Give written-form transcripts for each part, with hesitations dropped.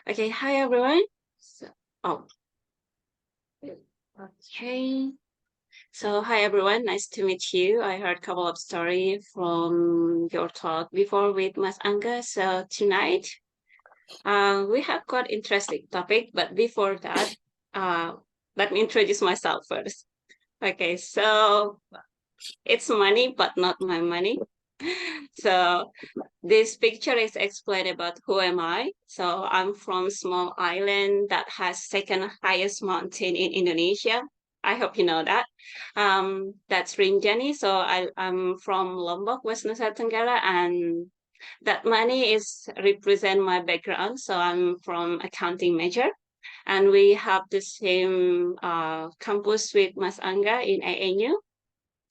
Okay, hi everyone. Oh, okay. So hi everyone, nice to meet you. I heard a couple of story from your talk before with Mas Angga. So tonight, we have got interesting topic, but before that, uh, let me introduce myself first. Okay, so it's money, but not my money. So this picture is explained about who am I. So I'm from small island that has second highest mountain in Indonesia. I hope you know that. That's Rinjani. So I'm from Lombok, West Nusa Tenggara, and that money is represent my background. So I'm from accounting major, and we have the same campus with Mas Angga in ANU.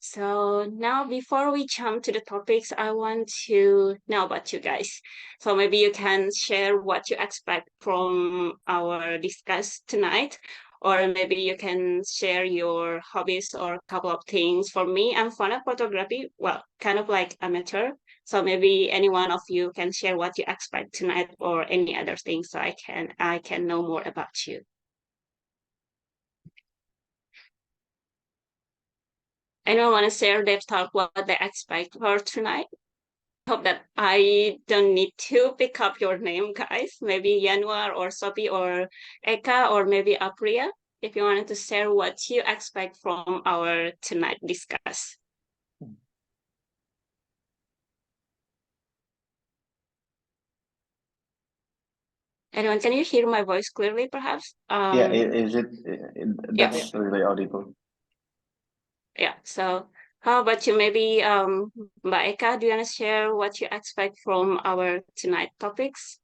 So now, before we jump to the topics, I want to know about you guys. So maybe you can share what you expect from our discuss tonight, or maybe you can share your hobbies or a couple of things. For me, I'm fond of photography. Well, kind of like amateur. So maybe any one of you can share what you expect tonight or any other things, so I can know more about you. Anyone want to share their thought what they expect for tonight? Hope that I don't need to pick up your name, guys. Maybe Yanwar or Sophie or Eka or maybe Apriya, if you wanted to share what you expect from our tonight discuss. Anyone, can you hear my voice clearly, perhaps? Yeah, is it, Yeah, that's really audible. yeah. So how about you? Maybe Mbak Eka, do you want to share what you expect from our tonight topics?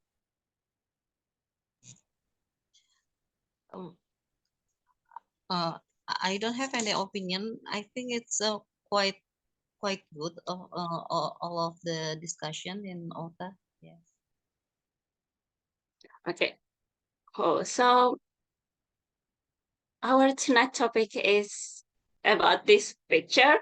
Um, uh, I don't have any opinion. I think it's quite good of all of the discussion in OTA. Yes. Okay. Cool. So our tonight topic is about this picture.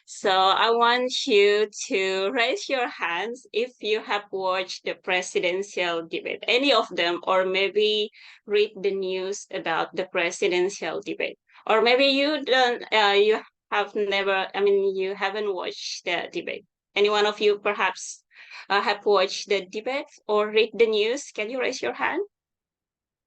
So I want you to raise your hands if you have watched the presidential debate, any of them, or maybe read the news about the presidential debate. Or maybe you don't, you have never, I mean, you haven't watched the debate. Any one of you perhaps have watched the debate or read the news? Can you raise your hand?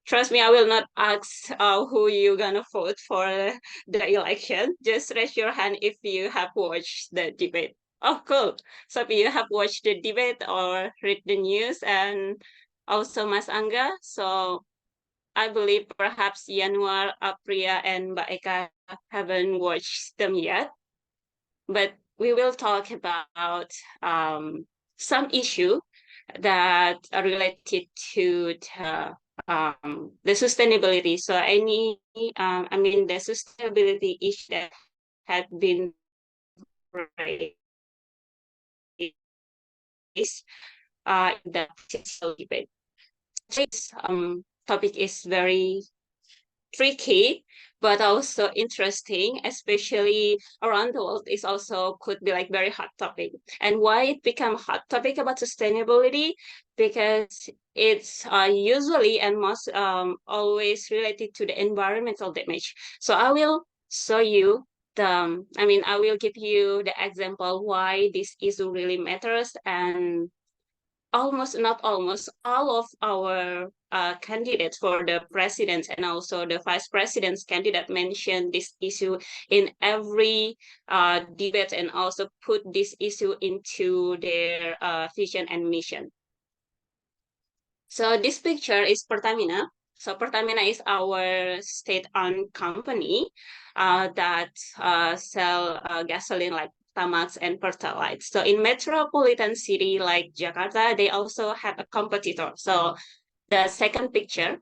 Trust me, I will not ask who you gonna vote for the election. Just raise your hand if you have watched the debate. Oh, cool. So if you have watched the debate or read the news, and also Mas Angga. So I believe perhaps Yanuar, Apriya, and Mbak Eka haven't watched them yet. But we will talk about some issue that are related to the sustainability. So the sustainability issue that had been raised in the social debate. This topic is very tricky but also interesting, especially around the world. Is also could be like very hot topic. And why it become hot topic about sustainability? Because it's usually and most always related to the environmental damage. So I will show you I will give you the example why this issue really matters, and almost not almost all of our candidates for the president and also the vice president's candidate mentioned this issue in every debate and also put this issue into their vision and mission. So this picture is Pertamina. So Pertamina is our state-owned company that sell gasoline like Tamax and Pertalite. So in metropolitan city like Jakarta, they also have a competitor. So the second picture,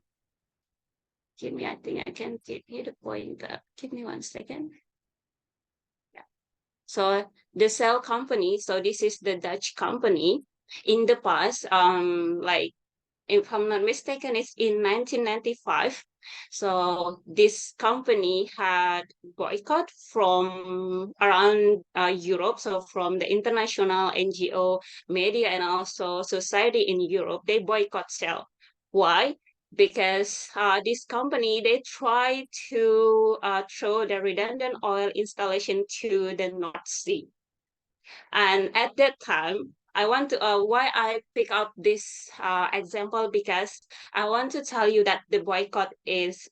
I think I can give you the pointer. Give me 1 second. Yeah. So the Shell company, so this is the Dutch company. In the past, like if I'm not mistaken, it's in 1995. So this company had boycott from around Europe, so from the international NGO, media, and also society in Europe. They boycott Shell. Why? because this company, they try to throw the redundant oil installation to the North Sea. And at that time, I want to why I pick up this example, because I want to tell you that the boycott is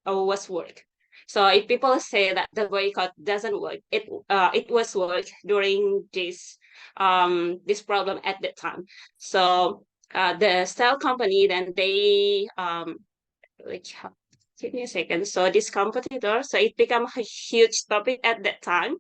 was work. So if people say that the boycott doesn't work, it was work during this problem at that time. So the steel company, then they like give me a second. So this competitor, so it became a huge topic at that time,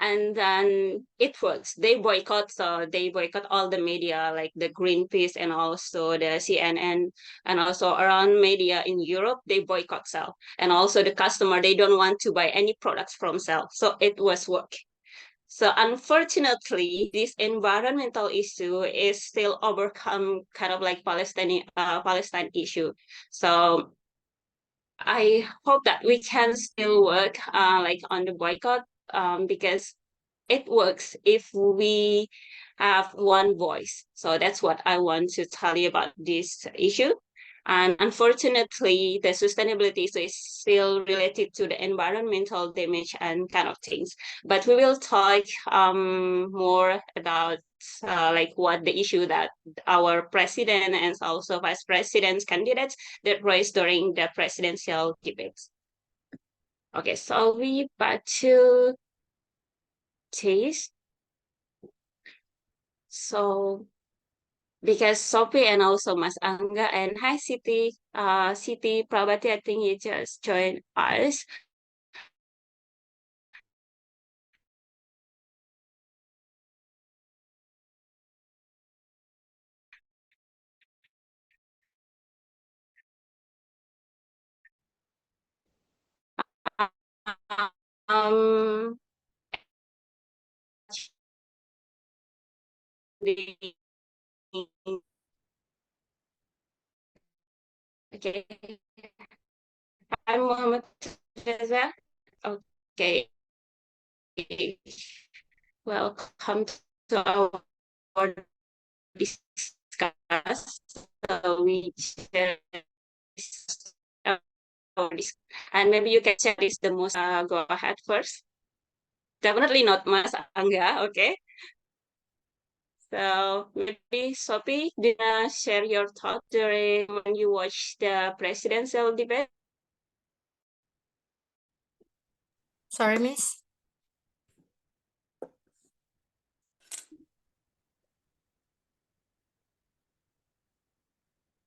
and then it works. They boycott, so they boycott all the media like the Greenpeace and also the CNN, and also around media in Europe, they boycott Shell. And also the customer, they don't want to buy any products from Shell. So it was work. So unfortunately, this environmental issue is still overcome kind of like Palestine issue. So I hope that we can still work like on the boycott, because it works if we have one voice. So that's what I want to tell you about this issue. And unfortunately, the sustainability issue is still related to the environmental damage and kind of things. But we will talk more about like what the issue that our president and also vice president's candidates that raised during the presidential debates. Okay, so we back to taste. So because Sophie and also Mas Angga and hi Siti Prabati, I think you just joined us. Um, the, okay, I'm Muhammad Reza. Okay, welcome to our discuss. So we share this, and maybe you can share this the most. Go ahead first. Definitely not Mas Angga. Okay. So maybe Sophie, do you wanna share your thought during when you watch the presidential debate? Sorry, Miss.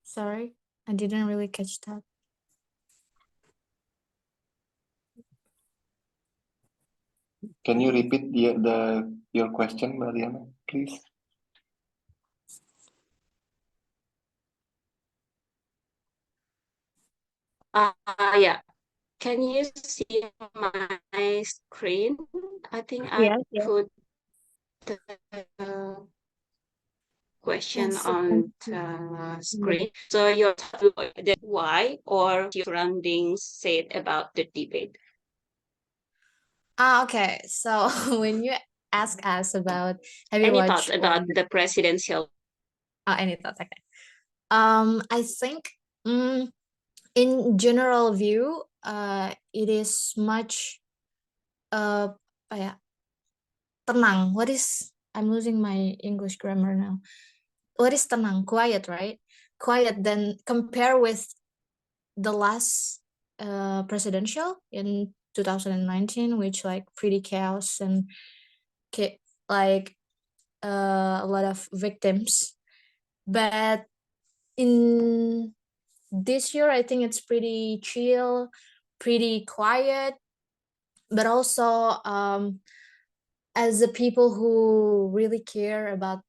Sorry, I didn't really catch that. Can you repeat your question, Mariana, please? Yeah. Can you see my screen? I think I Yes, yes. put the question Yes, on the screen. So your thought, why or your surroundings said about the debate? Okay. So when you ask us about have you Any thoughts watched about the presidential? any thoughts? Okay. I think in general view, it is much apa ya, tenang. What is I'm losing my English grammar now. What is tenang? Quiet, right? Quiet. Then compare with the last presidential in 2019, which like pretty chaos and like a lot of victims. But in this year, I think it's pretty chill, pretty quiet, but also as the people who really care about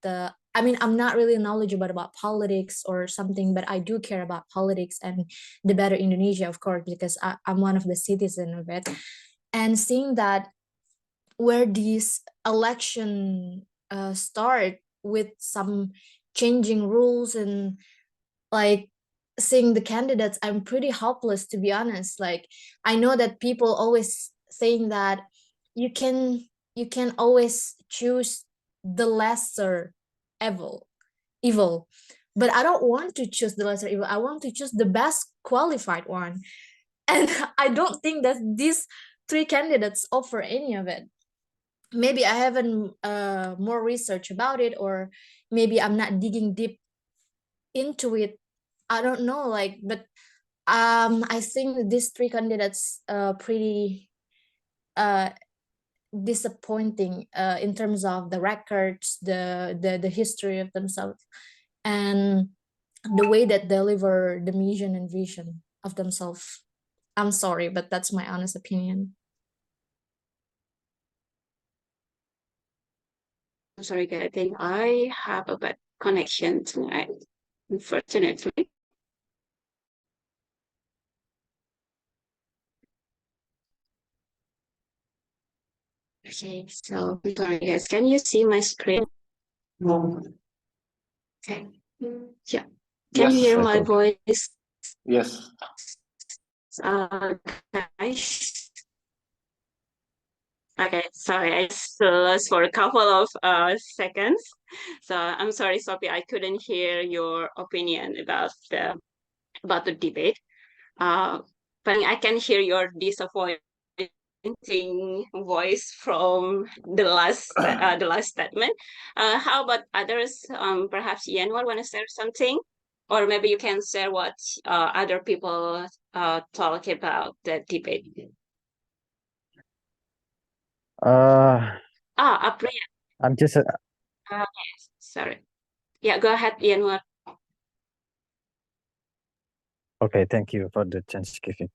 I mean, I'm not really knowledgeable about politics or something, but I do care about politics and the better Indonesia, of course, because I'm one of the citizens of it. And seeing that where these election start with some changing rules and like seeing the candidates, I'm pretty hopeless, to be honest. Like, I know that people always saying that you can you can always choose the lesser evil. but I don't want to choose the lesser evil. I want to choose the best qualified one. And I don't think that these three candidates offer any of it. Maybe I haven't more research about it, or maybe I'm not digging deep into it. I don't know, like, but I think these three candidates pretty disappointing in terms of the records, the history of themselves, and the way that deliver the mission and vision of themselves. I'm sorry, but that's my honest opinion. I'm sorry, guys. I think I have a bad connection tonight, unfortunately. Okay, so I'm sorry, guys. Can you see my screen? Okay. Yeah. Can you Yes, hear I my think. voice, Yes. uh, guys? Okay, sorry, I just lost for a couple of seconds. So I'm sorry, Sophie, I couldn't hear your opinion about the debate. But I can hear your disappointing voice from the last statement. How about others? Perhaps Yanwar want to share something, or maybe you can share what other people talk about the debate. Apriya. I'm just Yes, sorry. Yeah, go ahead, Yanwar. okay. Thank you for the chance giving.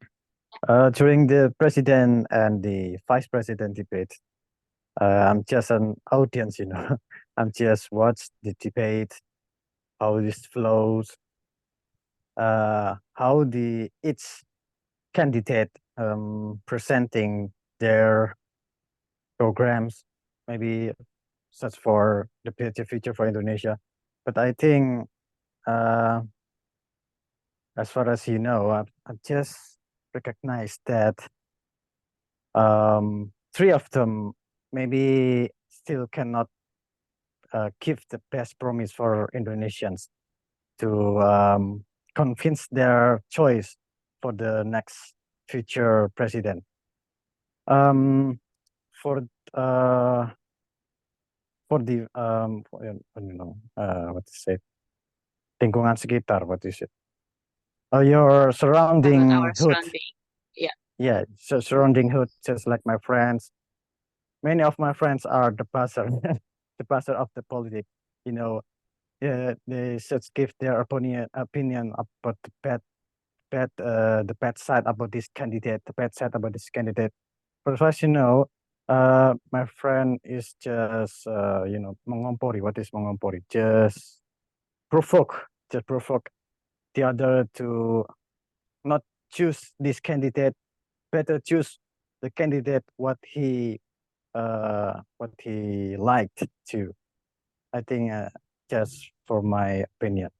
During the president and the vice president debate, I'm just an audience, you know. I'm just watch the debate, how this flows, how the each candidate presenting their programs, maybe such for the future for Indonesia. But I think, as far as you know, I just recognized that three of them maybe still cannot give the best promise for Indonesians to convince their choice for the next future president. For uh, for the you know, what to say, lingkungan sekitar, what is it? Your About surrounding our hood. surrounding. Yeah. Yeah, so surrounding hood, just like my friends. Many of my friends are the buzzer, the buzzer of the politics. You know, yeah, they just give their opinion about the bad side about this candidate, the bad side about this candidate. But as you know, my friend is just you know, mengompori. What is mengompori? Just provoke the other to not choose this candidate. Better choose the candidate what he liked to. I think just for my opinion.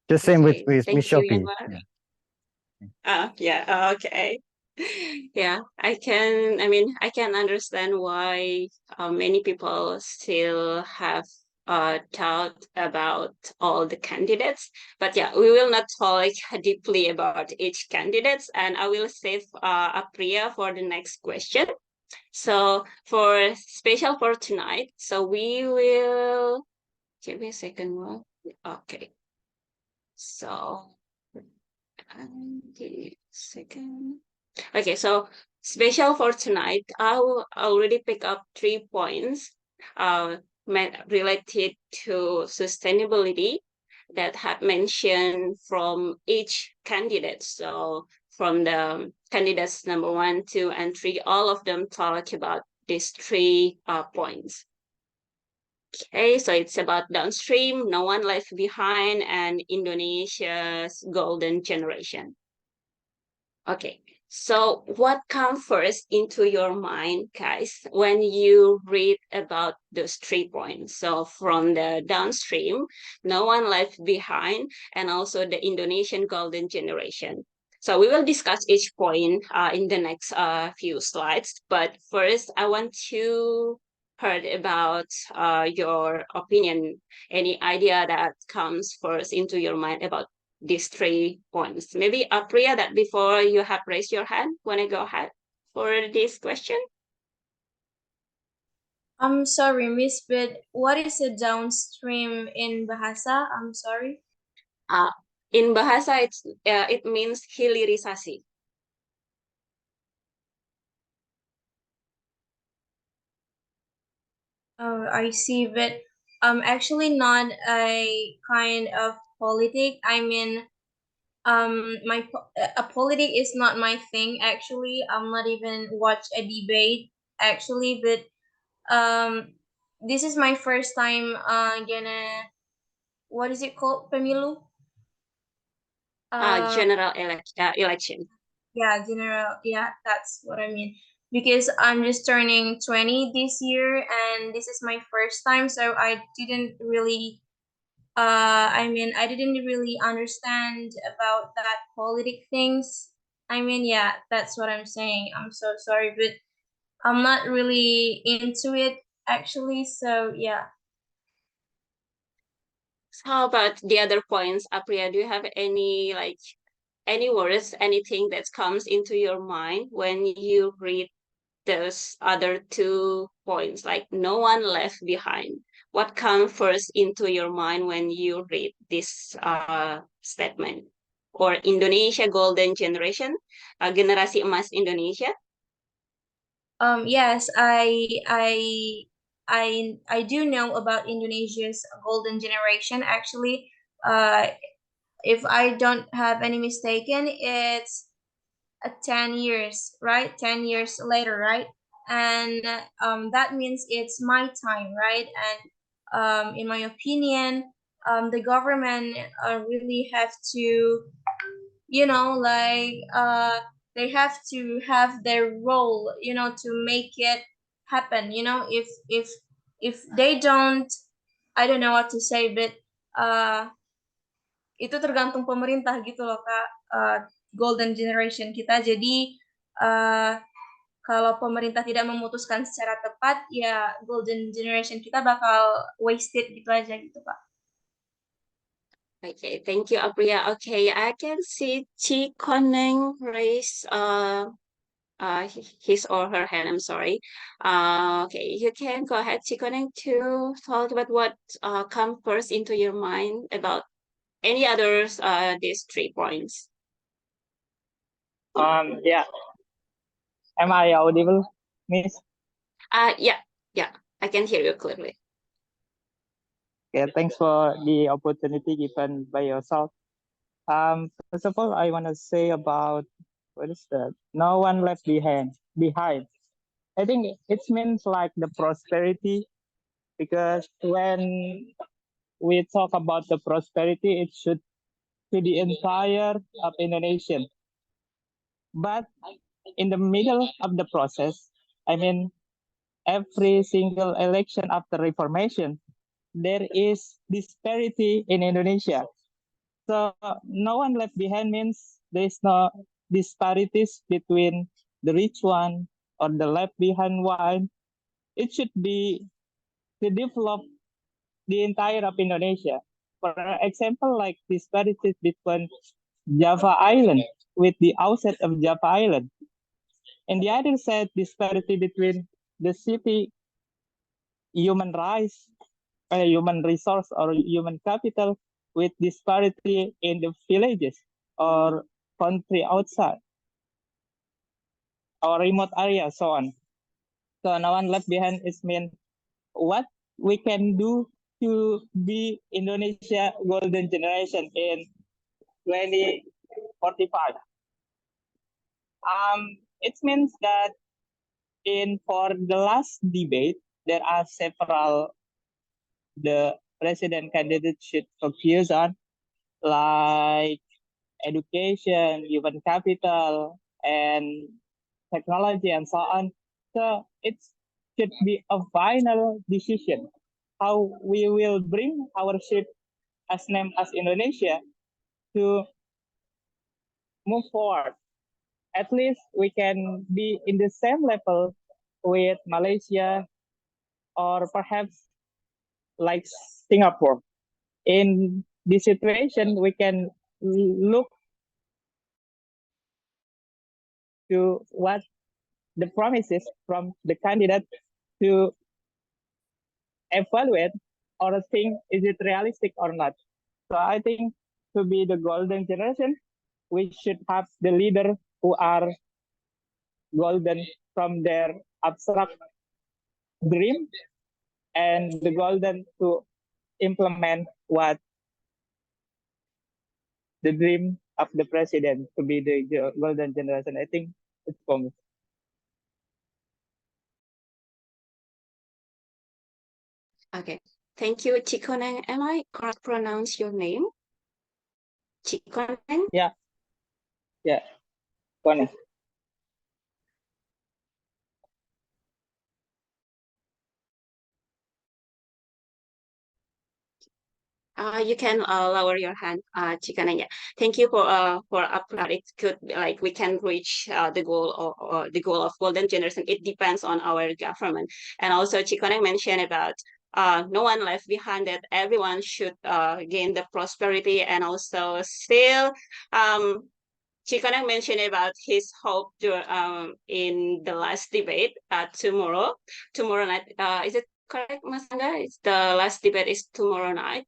The same with Okay. Miss Thank you, Shopee. Yanwar. Yeah. Yeah, okay. Yeah, I can understand why many people still have doubt about all the candidates. But yeah, we will not talk deeply about each candidates, and I will save Apriya for the next question. So for special for tonight, so we will give me a second one. Okay. So the second. Okay, so special for tonight, I will already pick up 3 points related to sustainability that have mentioned from each candidate. So from the candidates number 1, 2, and 3, all of them talk about these 3 points. Okay, so it's about downstream, no one left behind, and Indonesia's golden generation. Okay, so what comes first into your mind, guys, when you read about those 3 points? So from the downstream, no one left behind, and also the Indonesian golden generation. So we will discuss each point in the next few slides. But first, I want to heard about your opinion, any idea that comes first into your mind about these 3 points. Maybe Priya, that before you have raised your hand, want to go ahead for this question? I'm sorry, Miss, but what is a downstream in Bahasa? I'm sorry. In Bahasa, it means hilirisasi. Oh, I see, but actually not a kind of politic. I mean, a politic is not my thing. Actually, I'm not even watch a debate. Actually, but this is my first time. Gonna what is it called? Pemilu. General election. Yeah, general. Yeah, that's what I mean. Because I'm just turning 20 this year, and this is my first time, so I didn't really. I didn't really understand about that politic things. I mean, yeah, that's what I'm saying. I'm so sorry, but I'm not really into it actually. So yeah. So how about the other points, Apriya? Do you have any words, anything that comes into your mind when you read those other 2 points, like no one left behind? What comes first into your mind when you read this statement? Or Indonesia Golden Generation, Generasi Emas Indonesia? Yes, I do know about Indonesia's golden generation. Actually, if I don't have any mistaken, it's 10 years, right? 10 years later, right? And that means it's my time, right? And in my opinion, the government really have to, they have to have their role, to make it happen. If they don't, I don't know what to say, but uh, itu tergantung pemerintah gitu loh Kak, golden generation kita. Jadi kalau pemerintah tidak memutuskan secara tepat, ya golden generation kita bakal wasted gitu aja gitu Kak. Okay, thank you, Apriya. Okay, I can see Chi Koneng raise his or her hand. I'm sorry. Okay, you can go ahead, Chi Koneng, to talk about what come first into your mind about any others these 3 points. Yeah. Am I audible, Miss? Yeah, I can hear you clearly. Okay, thanks for the opportunity given by yourself. First of all, I want to say about what is that? No one left behind. I think it means like the prosperity, because when we talk about the prosperity, it should to the entire of Indonesia. But in the middle of the process, I mean, every single election after reformation, there is disparity in Indonesia. So no one left behind means there is no disparities between the rich one or the left behind one. It should be to develop the entire of Indonesia. For example, like disparities between Java Island with the outset of Java Island. And the other side, disparity between the city human rights, human resource or human capital with disparity in the villages or country outside or remote area, so on. So no one left behind is mean what we can do to be Indonesia golden generation in 2045. It means that for the last debate, there are several the president candidate should focus on, like education, human capital, and technology, and so on. So it should be a final decision how we will bring our ship as name as Indonesia to move forward. At least we can be in the same level with Malaysia or perhaps like Singapore. In this situation, we can look to what the promises from the candidate to evaluate or think is it realistic or not. So I think to be the golden generation, we should have the leader who are golden from their abstract dream and the golden to implement what the dream of the president to be the golden generation. I think it's for me. Okay. Thank you, Chikoneng. Am I correct pronounce your name? Chikoneng? Yeah, Connie. You can lower your hand, Chikoneng. Yeah. Thank you for upload. It could be like we can reach the goal or the goal of golden generation. It depends on our government. And also Chikoneng mentioned about no one left behind, that everyone should gain the prosperity, and also still Chikoneng mentioned about his hope in the last debate tomorrow night. Is it correct, Mas Angga? It's the last debate is tomorrow night.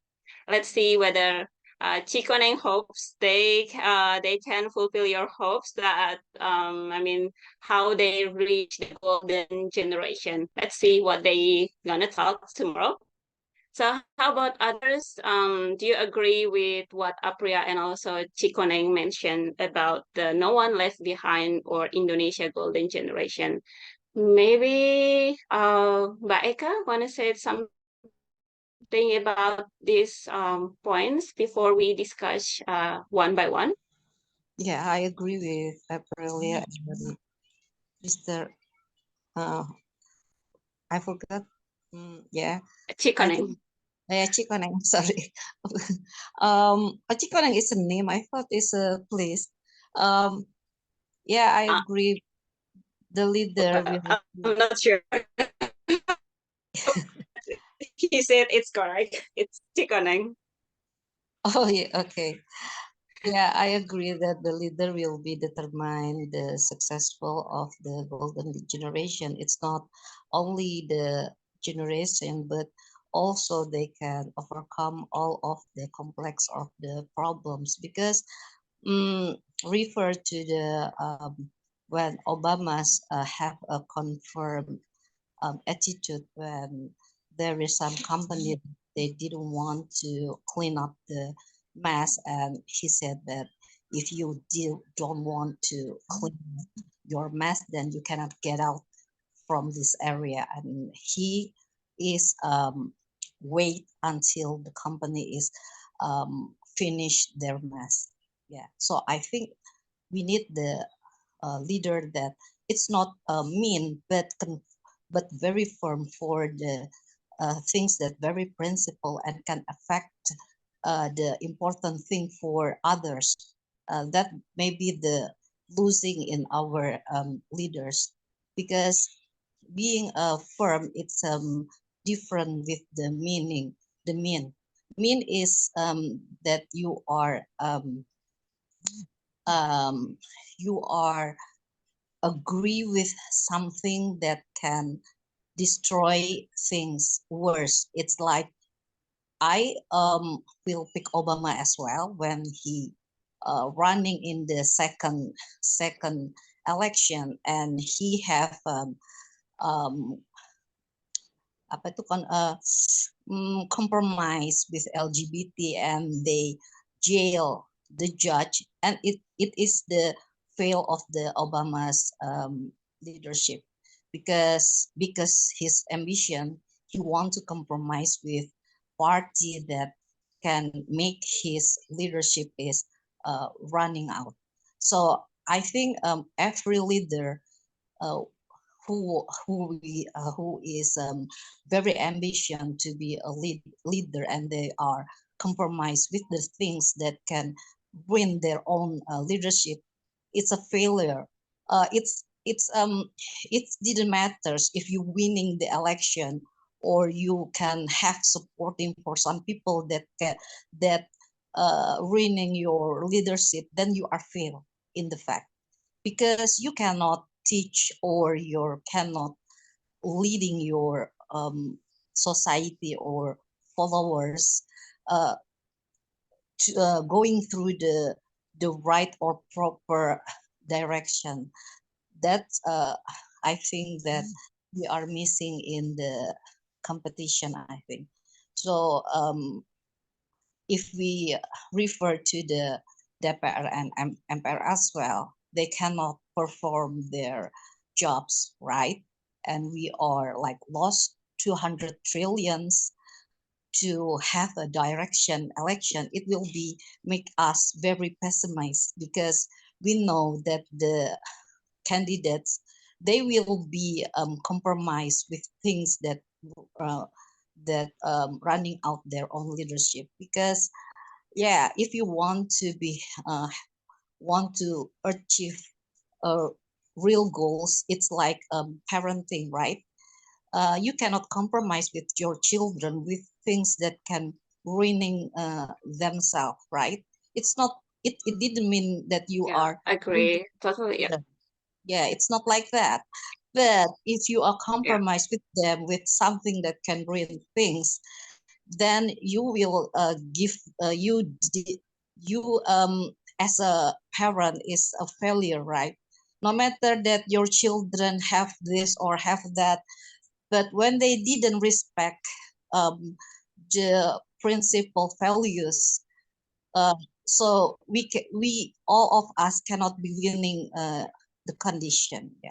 Let's see whether Chikoneng hopes they can fulfill your hopes, that how they reach the golden generation. Let's see what they gonna talk tomorrow. So how about others? Do you agree with what Apria and also Chikoneng mentioned about the no one left behind or Indonesia golden generation? Maybe Mbak Eka want to say something about these points before we discuss one by one? Yeah, I agree with Aprilia and Mr. I forgot. Yeah, I Chikoneng. think Chikoneng. Sorry. Chikoneng is a name. I thought it's a place. Yeah, I agree. The leader will. I'm not sure. He said it's correct. It's Chikoneng. Oh yeah. Okay. Yeah, I agree that the leader will be determine the successful of the golden generation. It's not only the generation, but also they can overcome all of the complex of the problems, because refer to the when Obama's have a confirmed attitude when there is some company they didn't want to clean up the mess, and he said that if you don't want to clean your mess, then you cannot get out from this area, and he is wait until the company is finish their mess. Yeah, so I think we need the leader that it's not mean but very firm for the things that very principle and can affect the important thing for others. That may be the losing in our leaders, because being firm, it's different with the meaning. The mean is that you are agree with something that can destroy things worse. It's like I will pick Obama as well when he running in the second election, and he have apa itu compromise with LGBT, and they jail the judge, and it is the fail of the Obama's leadership, because his ambition, he want to compromise with party that can make his leadership is running out. So I think every leader uh, who is very ambition to be a leader, and they are compromised with the things that can win their own leadership, it's a failure. It didn't matters if you winning the election or you can have supporting for some people that ruining your leadership, then you are fail in the fact, because you cannot teach or you cannot leading your society or followers uh, going through the right or proper direction. That's I think that we are missing in the competition, I think. So if we refer to the DPR and MPR as well, they cannot perform their jobs, right? And we are like lost 200 trillions to have a direction election. It will be make us very pessimistic, because we know that the candidates, they will be compromised with things that uh, running out their own leadership. Because yeah, if you want to be want to achieve real goals, it's like parenting, right? You cannot compromise with your children with things that can ruining themselves, right? It's not, it didn't mean that you Yeah, are agree. Totally. Yeah. yeah, it's not like that. But if you are compromised with them with something that can ruin things, then you will give you as a parent is a failure, right? No matter that your children have this or have that, but when they didn't respect the principal values, uh, so we all of us cannot be winning the condition. Yeah.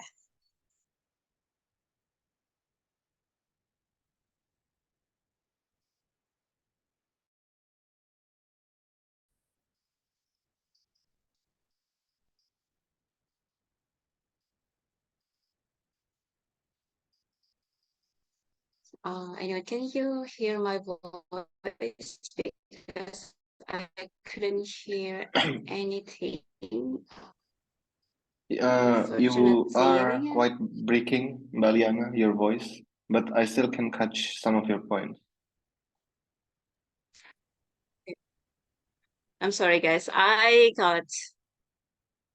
Anyway, can you hear my voice? Because I couldn't hear anything. You Unfortunately, are yeah. quite breaking, Baliana, your voice, but I still can catch some of your points. I'm sorry, guys. I got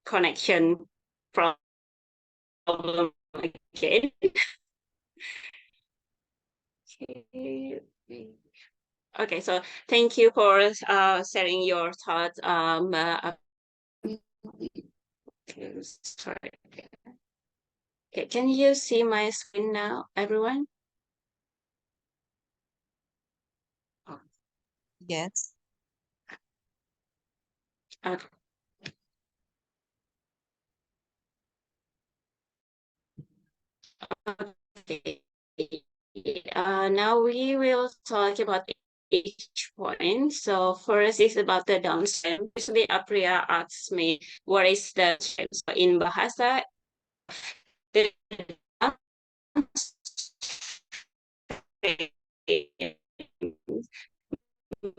connection problem again. Okay. Okay, so thank you for sharing your thoughts. Okay, sorry. Okay, can you see my screen now, everyone? Oh, Yes. okay. Okay. Now we will talk about each point. So first is about the downstream. Usually Apriya asks me, what is the downstream? So in Bahasa, the downstream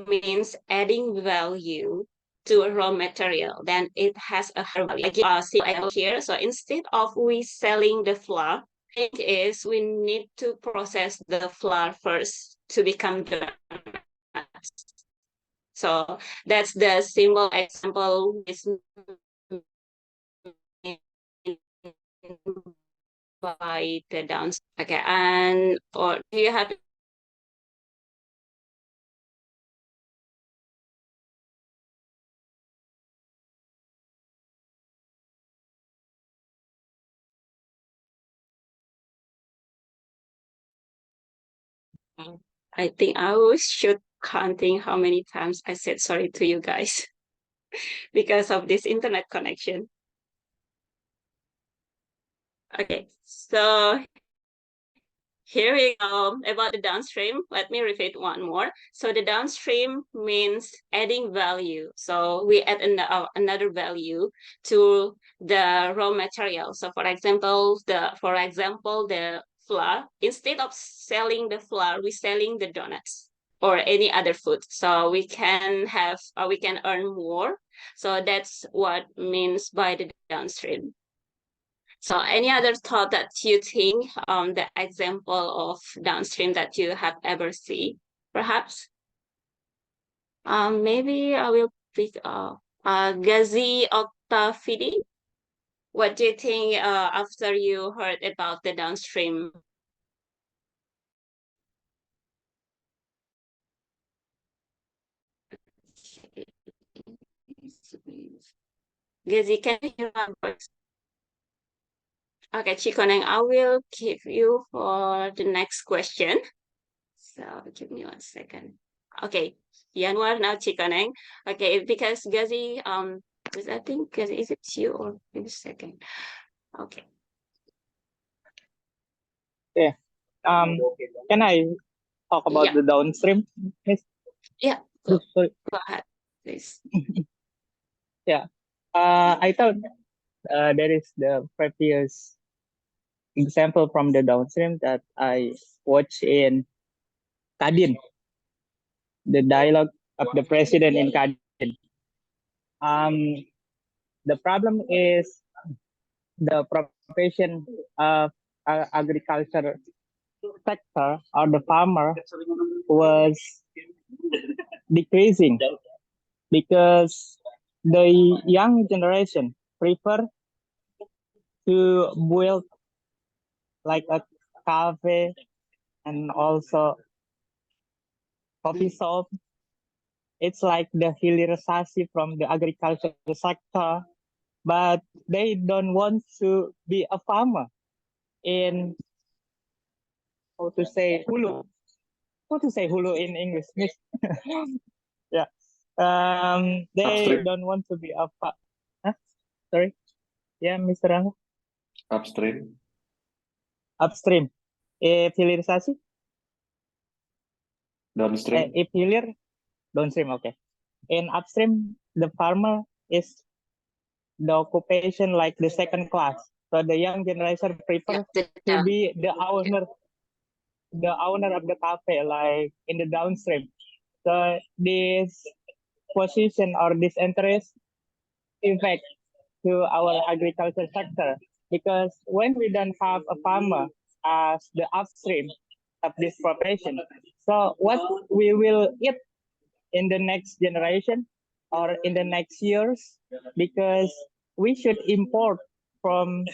means adding value to a raw material, then it has a higher value. I here. So instead of we selling the flour, it is we need to process the flour first to become donuts. So that's the simple example by the downs. Okay, and or do you have I think I was should counting how many times I said sorry to you guys because of this internet connection. Okay, so here we go about the downstream. Let me repeat one more. So the downstream means adding value. So we add another value to the raw material. So for example, the flour. Instead of selling the flour, we're selling the donuts or any other food. So we can have we can earn more. So that's what means by the downstream. So any other thought that you think the example of downstream that you have ever seen, perhaps? Maybe I will pick Ghazi Octafidi. What do you think after you heard about the downstream? Ghazi, can you hear my voice? Okay, Chikoneng, I will give you for the next question. So give me 1 second. Okay, Yanwar, now Chikoneng. Okay, because Ghazi, I think Ghazi, is it you or maybe second? Okay. Can I talk about Yeah. the downstream? Miss? Yeah, Sorry. go ahead, please. Yeah. I thought there is the previous example from the downstream that I watched in Kadin, the dialogue of the president in Kadin. The problem is the profession of agriculture sector or the farmer was decreasing because the young generation prefer to build like a cafe and also coffee shop. It's like the hilirisasi from the agriculture sector, but they don't want to be a farmer in how to say hulu. How to say hulu in English? Yeah. They Upstream. don't want to be a huh? Sorry. Yeah, Mr. Rangga. Upstream. Upstream. If hilirisasi? Downstream. If hilir, downstream. Okay. In upstream, the farmer is the occupation like the second class. So the young generation prefer to be the owner of the cafe, like in the downstream. So this position or this interest effect to our agriculture sector, because when we don't have a farmer as the upstream of this profession, so what we will eat in the next generation or in the next years, because we should import from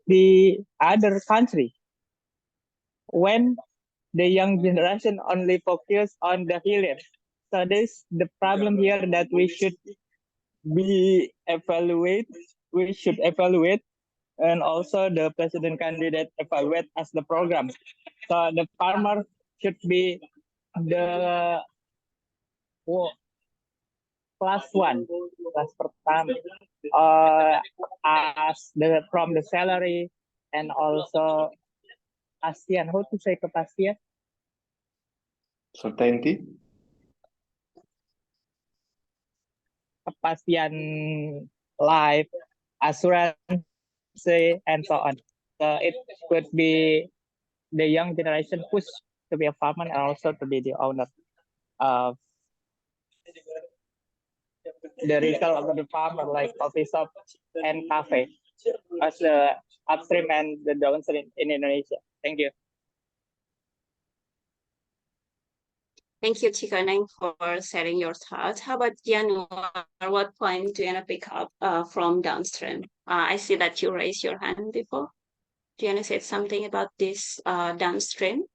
the other country when the young generation only focus on the hillier. So this the problem here that we should evaluate and also the president candidate evaluate as the program. So the farmer should be the class one, class pertama, as the from the salary and also kepastian. How to say kepastian? Certainty. Kepastian life, assurance, and so on. So it could be the young generation push to be a farmer and also to be the owner of the result of the farmer, like coffee shop and cafe, as the upstream and the downstream in Indonesia. Thank you. Thank you, Chikoneng, for sharing your thoughts. How about Januar? What point do you want to pick up from downstream? I see that you raised your hand before. Do you want to say something about this downstream?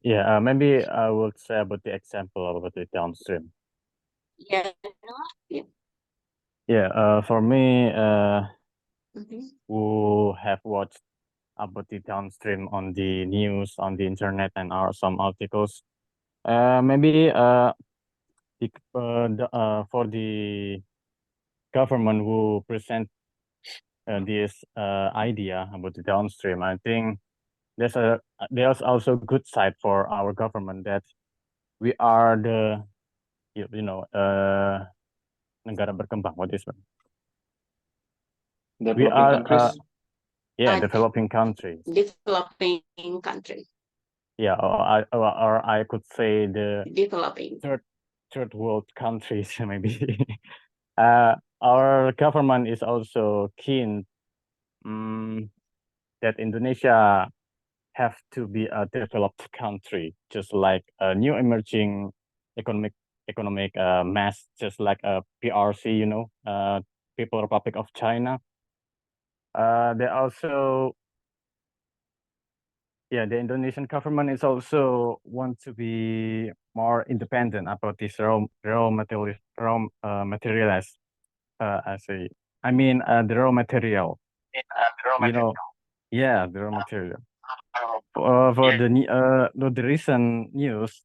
Yeah, maybe I will say about the example about the downstream. Yeah. Yeah, for me, Mhm. who have watched about the downstream on the news, on the internet, and some articles, maybe for the government who present this idea about the downstream, I think there's also good side for our government that we are the negara berkembang. What is it? We Developing are countries. developing countries. Developing country. Yeah, or I could say the Developing. third world countries maybe. Our government is also keen that Indonesia have to be a developed country, just like a new emerging economic mass, just like a PRC, People Republic of China. They also, the Indonesian government is also want to be more independent about this materials. The raw material. The raw material. For the recent news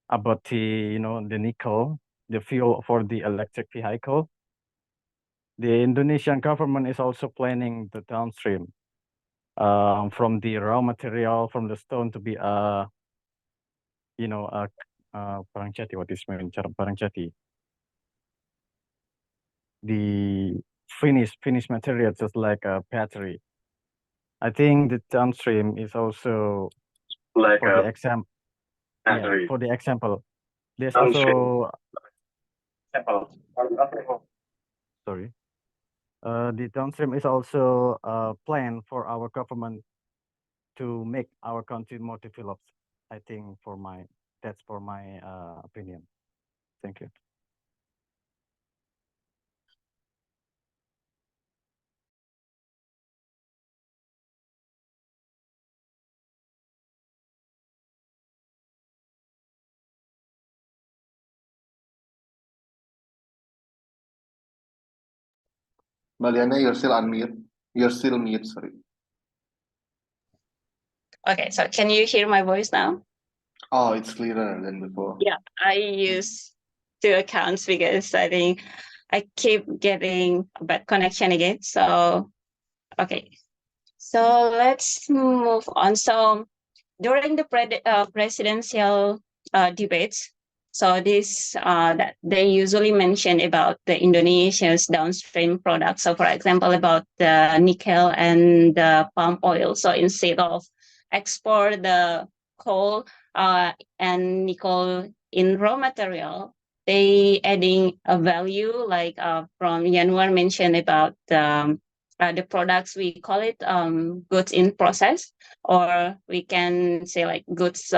about the nickel, the fuel for the electric vehicle, the Indonesian government is also planning the downstream from the raw material from the stone to be barang jati. What is mean barang jati? The finished material, just like a battery. I think the downstream is also Like for the example. battery. For the example, there's Downstream. also Example. sorry. The downstream is also a plan for our government to make our country more developed. I think that's for my opinion. Thank you. Maliana, you're still unmute. You're still mute, sorry. Okay, so can you hear my voice now? Oh, it's clearer than before. Yeah, I use two accounts because I think I keep getting a bad connection again. So, okay. So let's move on. So during the presidential debates, so this that they usually mention about the Indonesia's downstream products. So for example, about the nickel and the palm oil. So instead of export the coal and nickel in raw material, they adding a value like from Yanwar mentioned about the products, we call it goods in process, or we can say like goods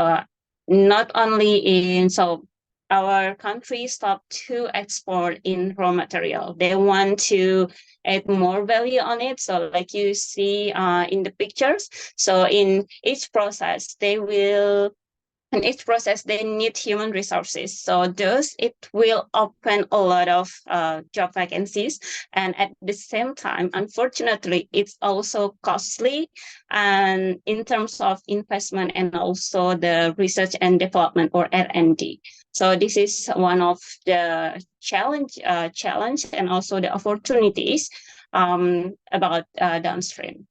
not only in, so our country stopped to export in raw material. They want to add more value on it. So like you see in the pictures, so in each process they will, in each process they need human resources, so thus it will open a lot of job vacancies, and at the same time unfortunately it's also costly and in terms of investment and also the research and development or R&D. So this is one of the challenge and also the opportunities about downstream.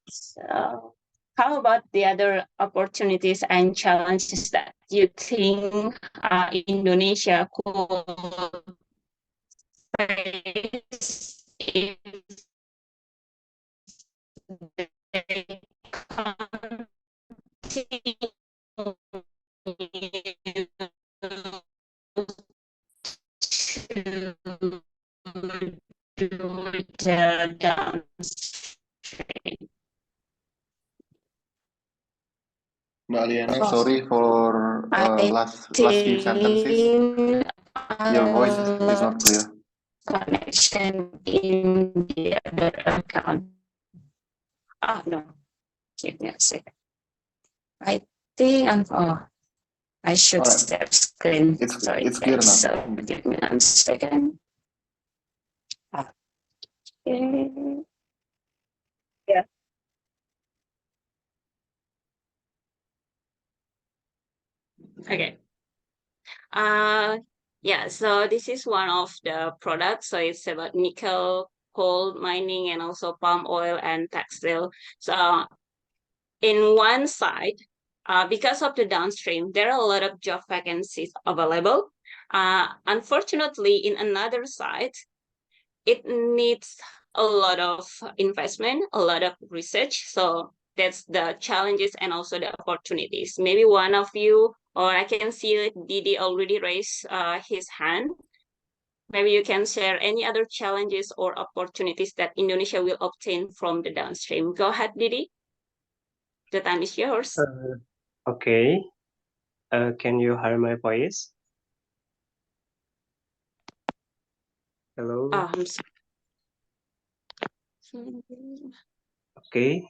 So how about the other opportunities and challenges that you think Indonesia could face if they continue to do the downstream? Maliana, Oh, sorry for I last few sentences. think Your voice is not clear. connection in the other account. Oh no, give me a second. I think I should All right. step screen. It's Sorry, clear guys. now. So give me 1 second. Okay. Yeah. Okay. Yeah, so this is one of the products. So it's about nickel, coal mining, and also palm oil and textile. So in one side, because of the downstream, there are a lot of job vacancies available. Unfortunately, in another side, it needs a lot of investment, a lot of research. So that's the challenges and also the opportunities. Maybe one of you, or I can see Didi already raised his hand. Maybe you can share any other challenges or opportunities that Indonesia will obtain from the downstream. Go ahead, Didi. The time is yours. Okay. Can you hear my voice? Hello. I'm sorry. Okay.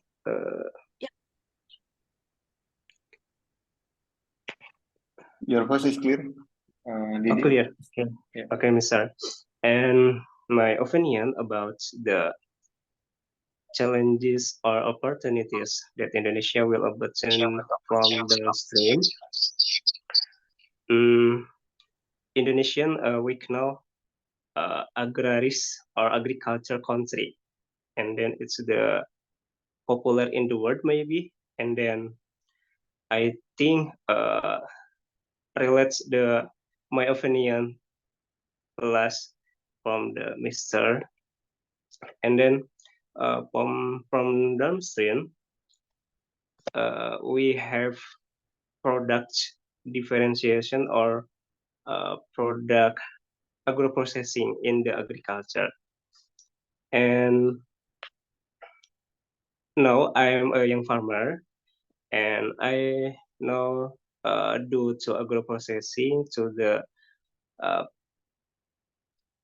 Your voice is clear, Didi. Clear. Okay. Yeah. Okay, Mr. And my opinion about the challenges or opportunities that Indonesia will obtain from the stream. Indonesian, we know agraris or agriculture country, and then it's the popular in the world maybe, and then I think relates my opinion last from the Mr. And then from downstream, we have product differentiation or product agro-processing in the agriculture. And now I am a young farmer, and I now do to agro-processing to the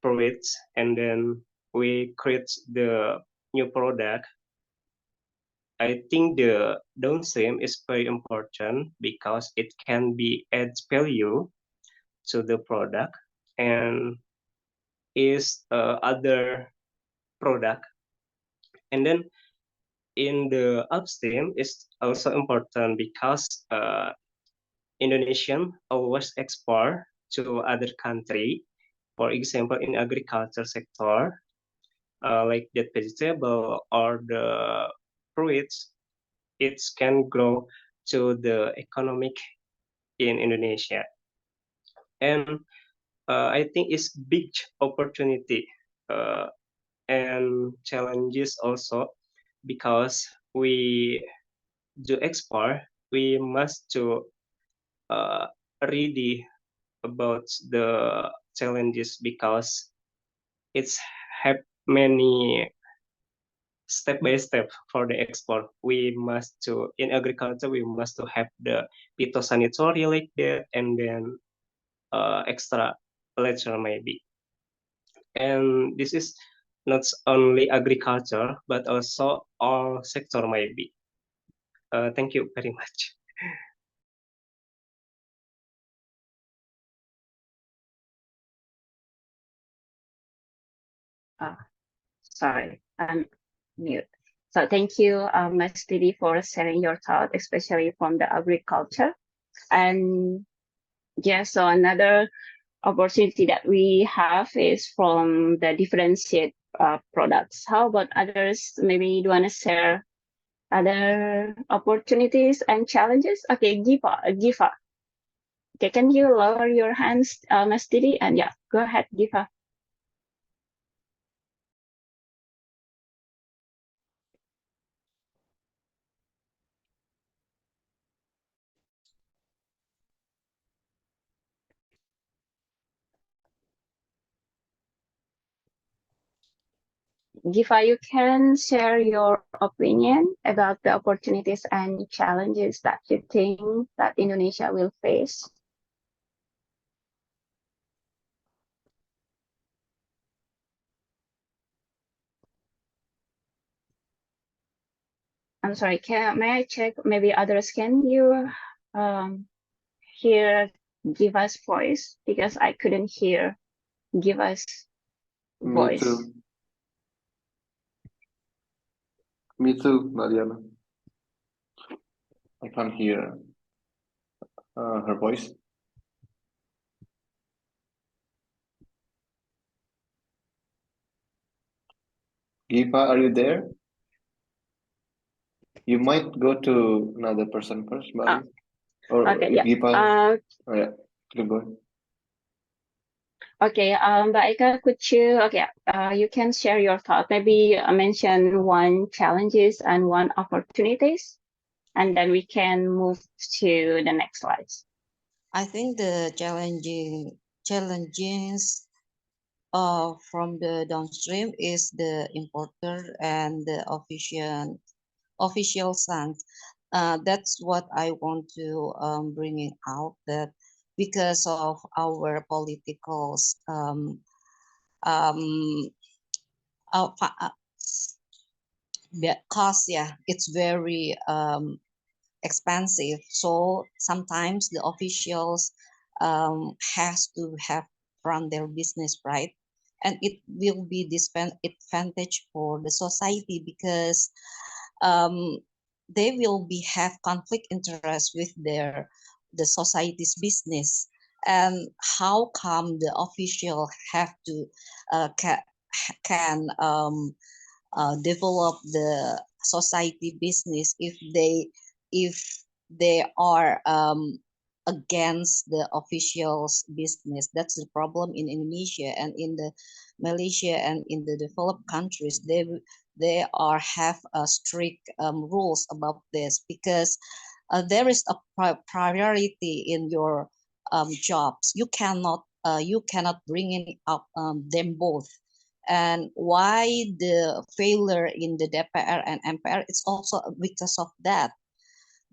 fruits, and then we create the new product. I think the downstream is very important because it can be add value to the product and is other product. And then in the upstream is also important because Indonesian always export to other country. For example, in agriculture sector, like the vegetable or the fruits, it can grow to the economic in Indonesia. And I think it's big opportunity and challenges also because we do export, we must to ready about the challenges because it's have many step by step for the export. We must to in agriculture we must to have the phytosanitary like that, and then extra lecture maybe. And this is not only agriculture but also all sector maybe. Thank you very much. Sorry, I'm mute. So thank you, Ms. Didi, for sharing your thought, especially from the agriculture. And yeah, so another opportunity that we have is from the differentiate products. How about others? Maybe you want to share other opportunities and challenges? Okay, Gifa. Okay, can you lower your hands, Ms. Didi? And yeah, go ahead, Gifa. Gifa, you can share your opinion about the opportunities and challenges that you think that Indonesia will face. I'm sorry, may I check? Maybe others, can you hear Giva's voice? Because I couldn't hear Giva's voice. Me too. Me too, Mariana. I can't hear her voice. Giva, are you there? You might go to another person first, Mari. Or Okay, yeah. Giva. Oh, yeah, keep going. Okay, Mbak Eka, could you, okay, you can share your thought. Maybe mention one challenges and one opportunities, and then we can move to the next slides. I think the challenges from the downstream is the importer and the official sons. That's what I want to bring it out, that because of our political um, cost, yeah, it's very expensive. So sometimes the officials has to have run their business right, and it will be disadvantage for the society because um, they will be have conflict interest with the society's business. And how come the official have to can develop the society business if they are against the officials business? That's the problem in Indonesia and in the Malaysia and in the developed countries. They are have strict rules about this because there is a priority in your jobs. You cannot bring in up them both. And why the failure in the DPR and MPR, it's also because of that.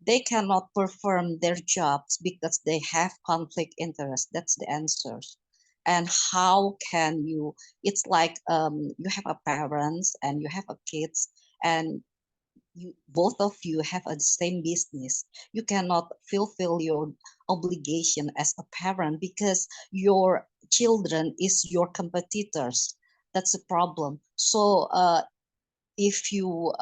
They cannot perform their jobs because they have conflict interest. That's the answers. And how can you, it's like you have a parents and you have a kids, and you both of you have a same business. You cannot fulfill your obligation as a parent because your children is your competitors. That's a problem. So if you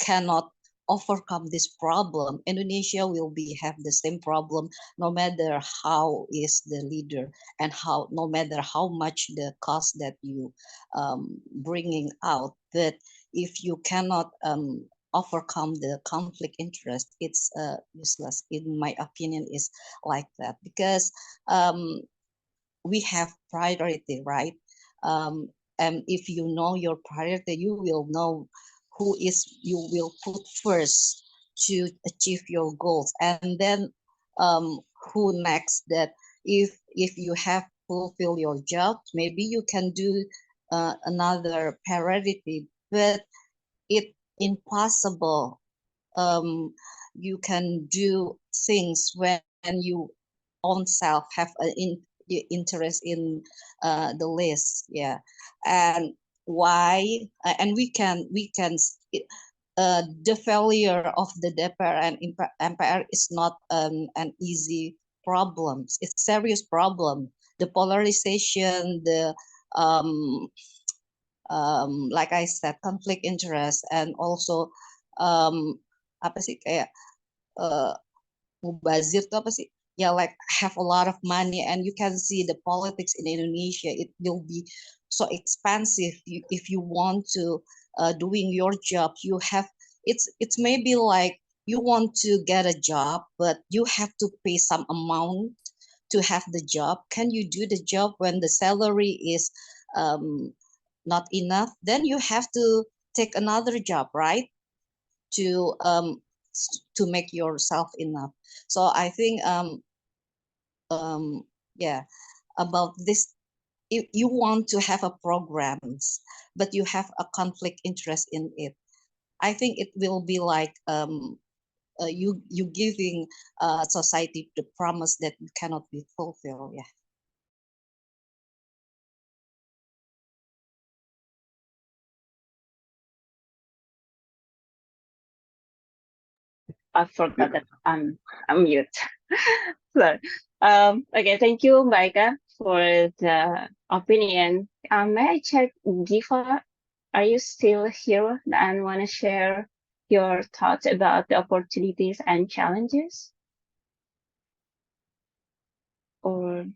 cannot overcome this problem, Indonesia will be have the same problem no matter how is the leader, and how no matter how much the cost that you bringing out. But if you cannot overcome the conflict interest, it's useless. In my opinion, is like that because we have priority, right? And if you know your priority, you will know who is you will put first to achieve your goals, and then who next. That if you have fulfill your job, maybe you can do another priority, but it impossible. You can do things when you own self have an interest in the list, yeah. And why and we can the failure of the DPR and MPR is not an easy problem. It's serious problem. The polarization, the like I said, conflict interest, and also apa sih kayak mubazir tuh apa sih? Yeah, like have a lot of money, and you can see the politics in Indonesia. It will be so expensive. If you want to doing your job, you have it's maybe like you want to get a job, but you have to pay some amount to have the job. Can you do the job when the salary is not enough? Then you have to take another job, right? To to make yourself enough. So I think yeah, about this, if you want to have a programs but you have a conflict interest in it, I think it will be like you giving society the promise that you cannot be fulfilled. Yeah. I forgot that I'm mute. So, okay, thank you, Baika, for the opinion. May I check, Gifa, are you still here and want to share your thoughts about the opportunities and challenges? Or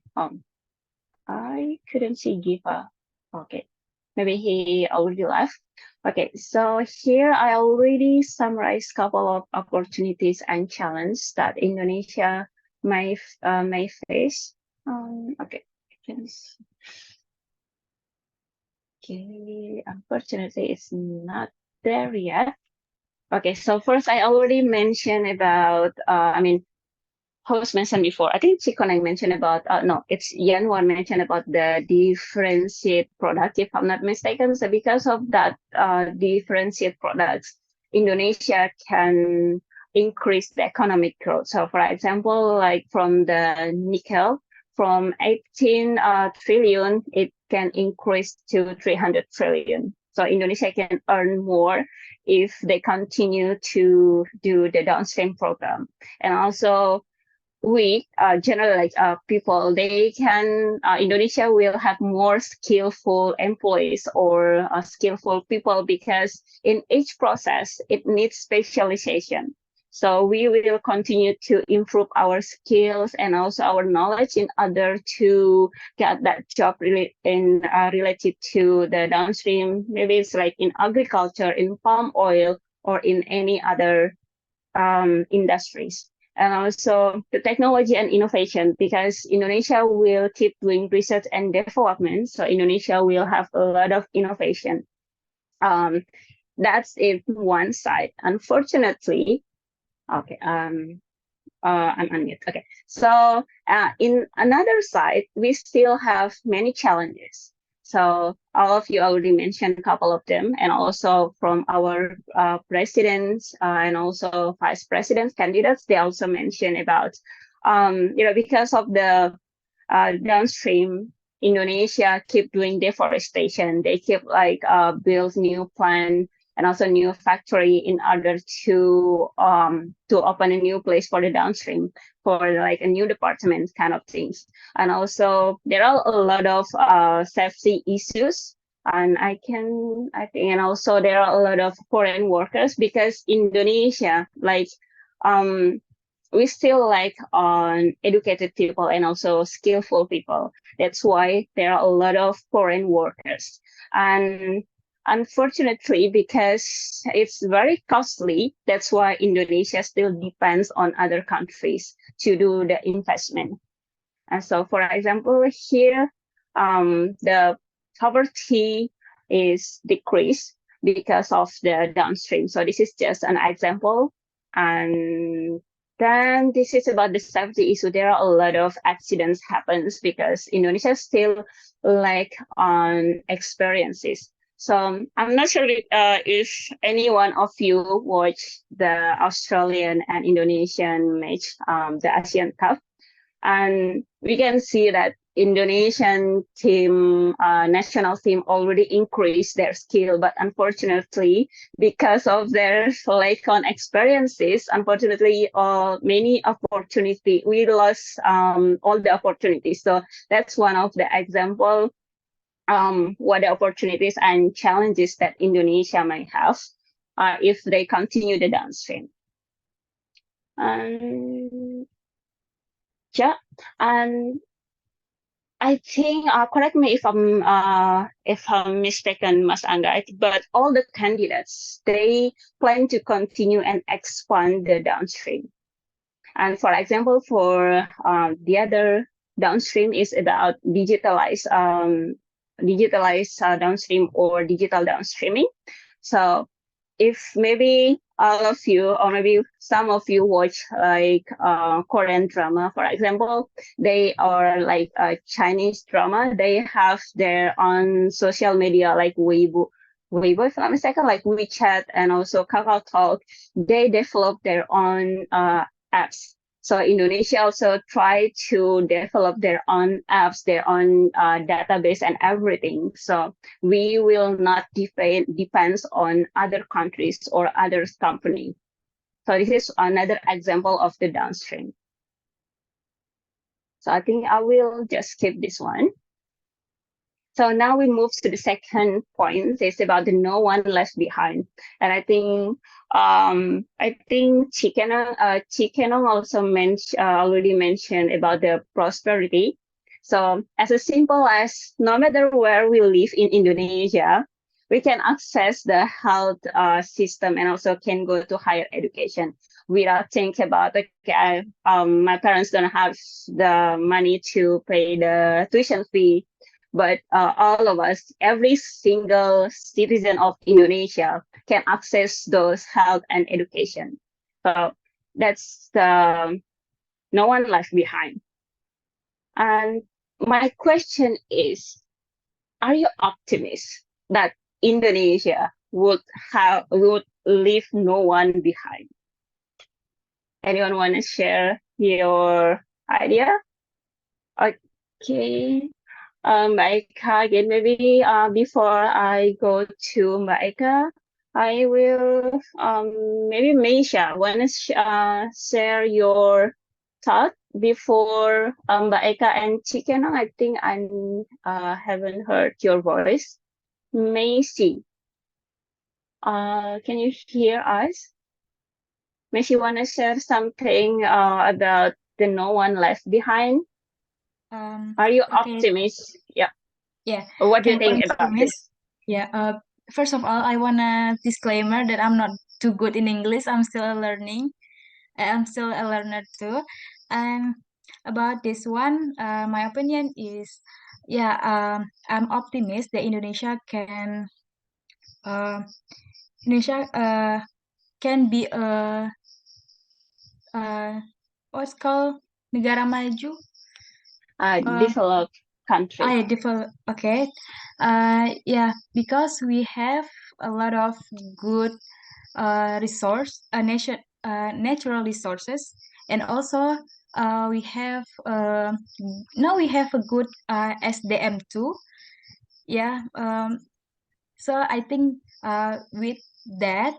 I couldn't see Gifa. Okay, maybe he already left. Okay, so here I already summarized a couple of opportunities and challenges that Indonesia may face. Okay, okay, unfortunately, it's not there yet. Okay, so first I already mentioned about, host mentioned before, I think Chikoneng mentioned about, no, it's Yanwan mentioned about the differentiate product, if I'm not mistaken. So because of that differentiate products, Indonesia can increase the economic growth. So for example, like from the nickel, from 18 trillion, it can increase to 300 trillion. So Indonesia can earn more if they continue to do the downstream program. And also we generally like people, they can Indonesia will have more skillful employees or skillful people, because in each process it needs specialization. So we will continue to improve our skills and also our knowledge in order to get that job related to the downstream. Maybe it's like in agriculture, in palm oil, or in any other industries. And also the technology and innovation, because Indonesia will keep doing research and development. So Indonesia will have a lot of innovation. That's it one side. Unfortunately, okay, I'm unmute. Okay, so in another side, we still have many challenges. So all of you already mentioned a couple of them, and also from our presidents and also vice president candidates, they also mentioned about, because of the downstream, Indonesia keep doing deforestation. They keep like build new plant and also new factory in order to open a new place for the downstream, for like a new department kind of things. And also there are a lot of safety issues. And I think, and also there are a lot of foreign workers, because Indonesia, like, we still like on educated people and also skillful people. That's why there are a lot of foreign workers. And unfortunately, because it's very costly, that's why Indonesia still depends on other countries to do the investment. And so, for example, here, the poverty is decreased because of the downstream. So this is just an example. And then this is about the safety issue. There are a lot of accidents happens because Indonesia still lack on experiences. So I'm not sure if any one of you watch the Australian and Indonesian match, the Asian Cup, and we can see that Indonesian team, national team already increased their skill, but unfortunately, because of their lack on experiences, unfortunately, many opportunity, we lost all the opportunities. So that's one of the example, what the opportunities and challenges that Indonesia might have if they continue the downstream. Yeah, and I think, correct me if I'm mistaken, Mas Angga, but all the candidates, they plan to continue and expand the downstream. And for example, for the other downstream is about digitalized downstream or digital downstreaming. So if maybe all of you or maybe some of you watch like Korean drama, for example, they are like a Chinese drama. They have their own social media like Weibo, if I'm not mistaken, like WeChat and also KakaoTalk. They develop their own apps. So Indonesia also try to develop their own apps, their own database and everything. So we will not depends on other countries or other companies. So this is another example of the downstream. So I think I will just skip this one. So now we move to the second point. It's about the no one left behind. And I think Chikenong also already mentioned about the prosperity. So as a simple as no matter where we live in Indonesia, we can access the health system and also can go to higher education without thinking about, okay, my parents don't have the money to pay the tuition fee. But all of us, every single citizen of Indonesia can access those health and education. So that's the no one left behind. And my question is, are you optimist that Indonesia would leave no one behind? Anyone want to share your idea? Okay. Mbak Eka again, maybe before I go to Mbak Eka, I will maybe Meisha want to share your thought before Mbak Eka and Chicken. I think I haven't heard your voice. Macy, can you hear us? Macy want to share something about the no one left behind? Are you Okay. optimist? Yeah. Yeah. What do you Can you think about optimist? this? Yeah. First of all, I wanna disclaimer that I'm not too good in English. I'm still learning. I'm still a learner too. And about this one, my opinion is, yeah, I'm optimist that Indonesia can be what's called negara maju. Developed country. I develop. Okay. Yeah, because we have a lot of good natural resources, and also we have now we have a good SDM too. Yeah. So I think with that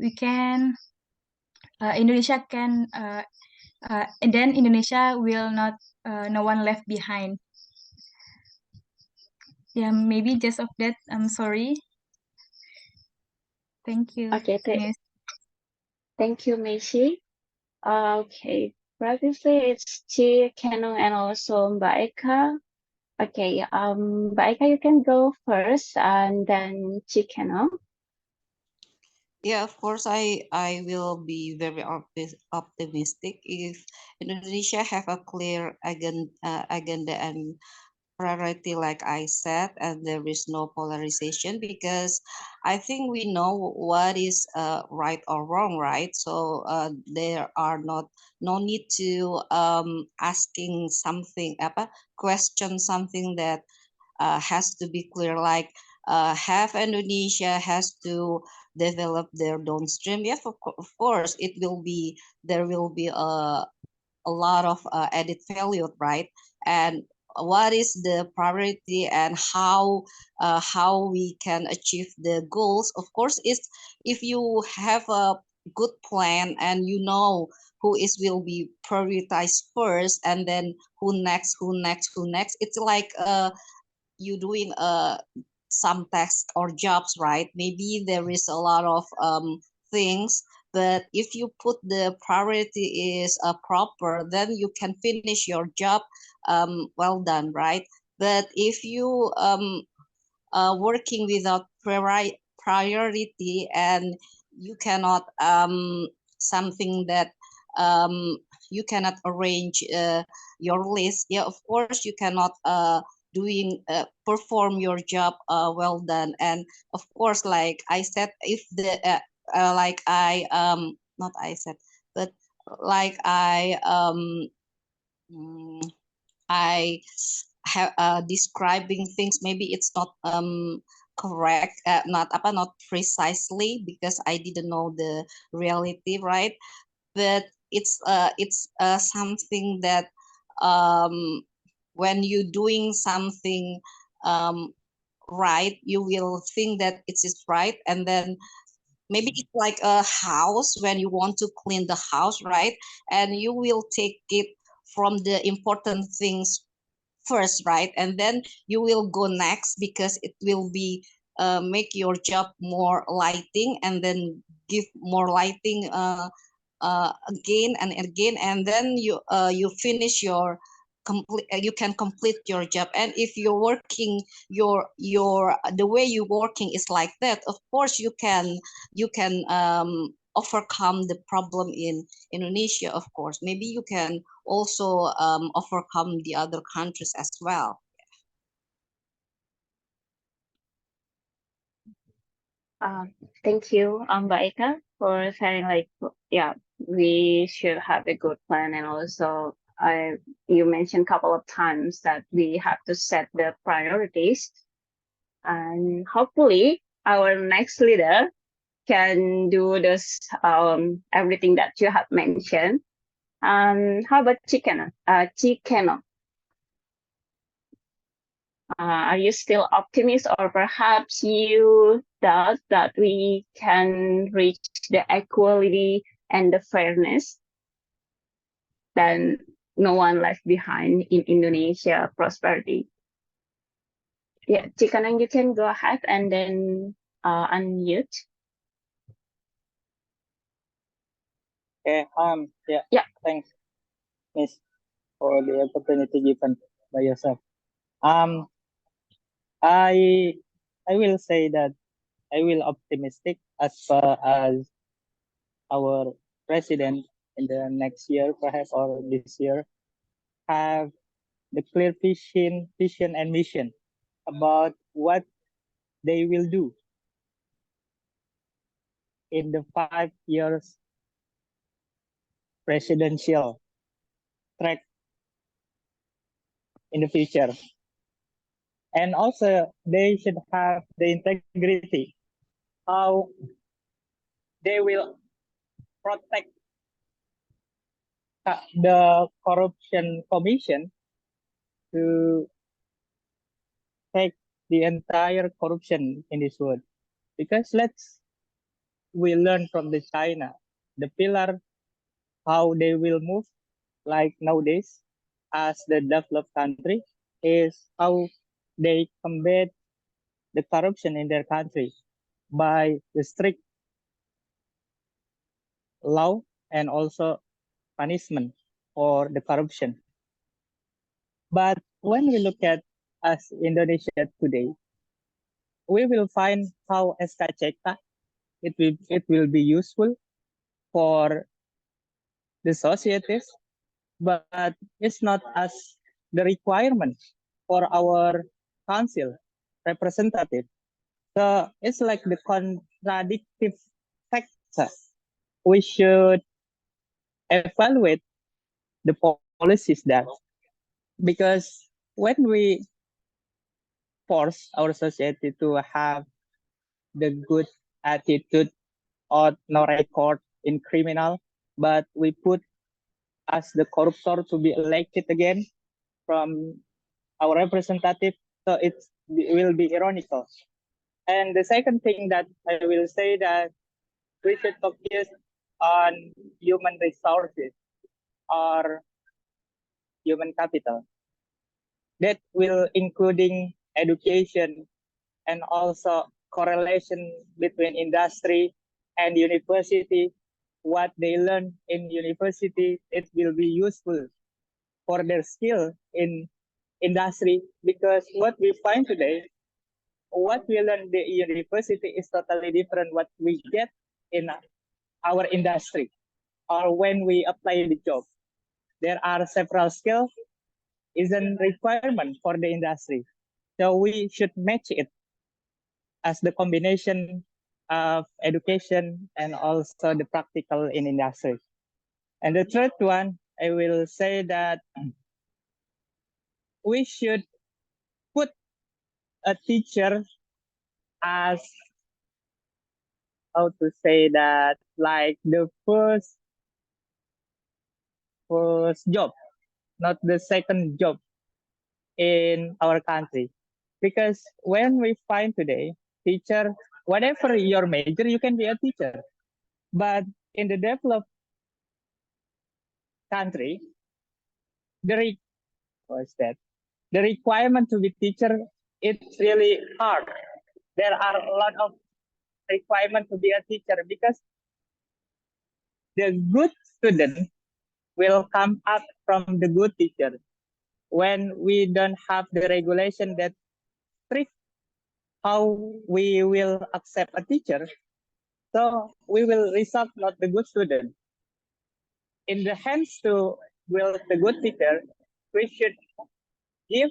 we can Indonesia can and then Indonesia will not no one left behind. Yeah, maybe just of that. I'm sorry. Thank you. Okay, Miss. thank you, Meshi. Okay, previously it's Chi, Kenong, and also Mbak Eka. Okay, Mbak Eka, you can go first, and then Chi, Kenong. Yeah, of course, I will be very optimistic if Indonesia have a clear agenda and priority, like I said, and there is no polarization, because I think we know what is right or wrong, right? So there are no need to asking something, question something that has to be clear, like have Indonesia has to develop their downstream. Yes, of course, there will be a lot of added value, right? And what is the priority, and how we can achieve the goals? Of course, is if you have a good plan and you know who is will be prioritized first, and then who next. It's like you doing some tasks or jobs, right? Maybe there is a lot of things, but if you put the priority is proper, then you can finish your job well done, right? But if you working without priority, and you cannot something that um, you cannot arrange your list, yeah, of course you cannot doing perform your job well done. And of course, like I said, if the like I not I said, but like mm, I have describing things, maybe it's not correct, not precisely, because I didn't know the reality, right? But it's something that when you doing something right, you will think that it is right, and then maybe it's like a house when you want to clean the house, right? And you will take it from the important things first, right? And then you will go next, because it will be make your job more lighting, and then give more lighting again and again, and then you finish your complete, you can complete your job. And if you're working your the way you working is like that, of course you can overcome the problem in Indonesia. Of course, maybe you can also overcome the other countries as well. Thank you, Mbak Eka, for sharing, like, yeah, we should have a good plan, and also you mentioned a couple of times that we have to set the priorities, and hopefully our next leader can do this everything that you have mentioned. How about chicken? Chicken. Are you still optimistic, or perhaps you doubt that we can reach the equality and the fairness? Then no one left behind in Indonesia prosperity. Yeah, Chikanan, you can go ahead and then unmute. Okay. Yeah. Yeah. Thanks, Miss, for the opportunity given by yourself. I will say that I will optimistic as far as our president in the next year, perhaps, or this year, have the clear vision and mission about what they will do in the 5 years presidential track in the future. And also, they should have the integrity, how they will protect the corruption commission to take the entire corruption in this world. Because we learn from the China, the pillar, how they will move, like nowadays, as the developed country, is how they combat the corruption in their country by the strict law and also punishment for the corruption. But when we look at us Indonesia today, we will find how SKCK it will be useful for the societies, but it's not as the requirement for our council representative. So it's like the contradictive factor. We should evaluate the policies that, because when we force our society to have the good attitude or no record in criminal, but we put as the corruptor to be elected again from our representative, so it will be ironical. And the second thing that I will say that we should focus on human resources or human capital. That will including education and also correlation between industry and university. What they learn in university, it will be useful for their skill in industry, because what we find today, what we learn in the university is totally different what we get in our industry or when we apply the job. There are several skills isn't requirement for the industry. So we should match it as the combination of education and also the practical in industry. And the third one, I will say that we should put a teacher as, how to say that, like the first job, not the second job in our country. Because when we find today, teacher, whatever your major, you can be a teacher. But in the developed country, what's that? The requirement to be teacher, it's really hard. There are a lot of requirement to be a teacher, because the good student will come up from the good teacher. When we don't have the regulation that strict how we will accept a teacher, so we will result not the good student. In the hands to will the good teacher, we should give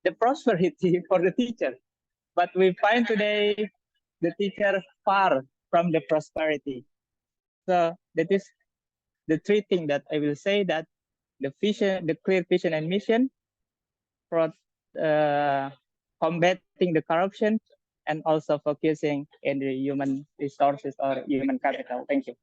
the prosperity for the teacher. But we find today the teacher far from the prosperity. So that is the three things that I will say, that the vision, the clear vision and mission for combating the corruption, and also focusing in the human resources or human capital. Thank you.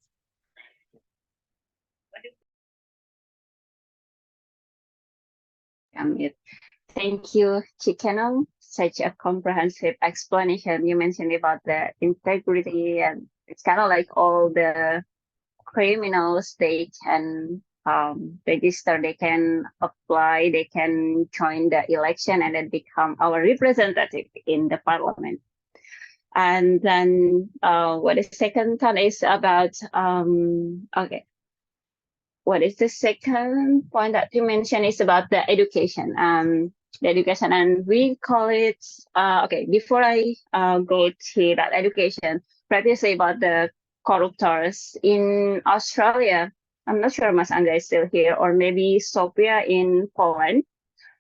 Thank you, Chikanon. Such a comprehensive explanation. You mentioned about the integrity, and it's kind of like all the criminals, they can register, they can apply, they can join the election and then become our representative in the parliament. And then what the second one is about, okay. What is the second point that you mentioned is about the education. The education, and we call it, okay, before I go to that education, previously about the corruptors in Australia. I'm not sure Mas Angga is still here, or maybe Sophia in Poland.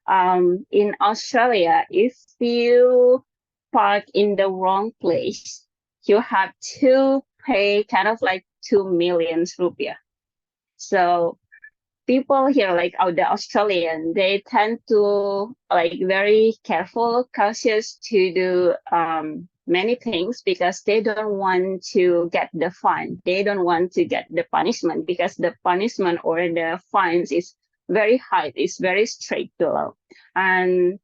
In Australia, if you park in the wrong place, you have to pay kind of like 2 million rupiah. So people here, like the Australian, they tend to like very careful, cautious to do many things because they don't want to get the fine. They don't want to get the punishment because the punishment or the fines is very high. It's very strict below. And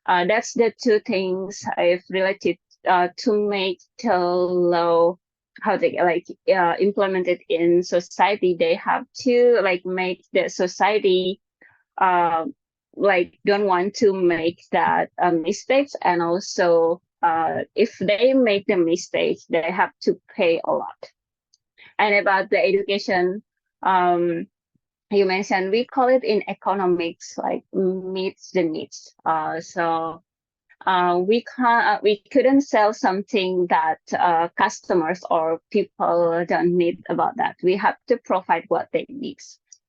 that's the two things I've related to make the law, how they like implemented in society. They have to like make the society like don't want to make that mistakes, and also if they make the mistake, they have to pay a lot. And about the education, you mentioned we call it in economics like meets the needs. So we couldn't sell something that customers or people don't need about that. We have to provide what they need.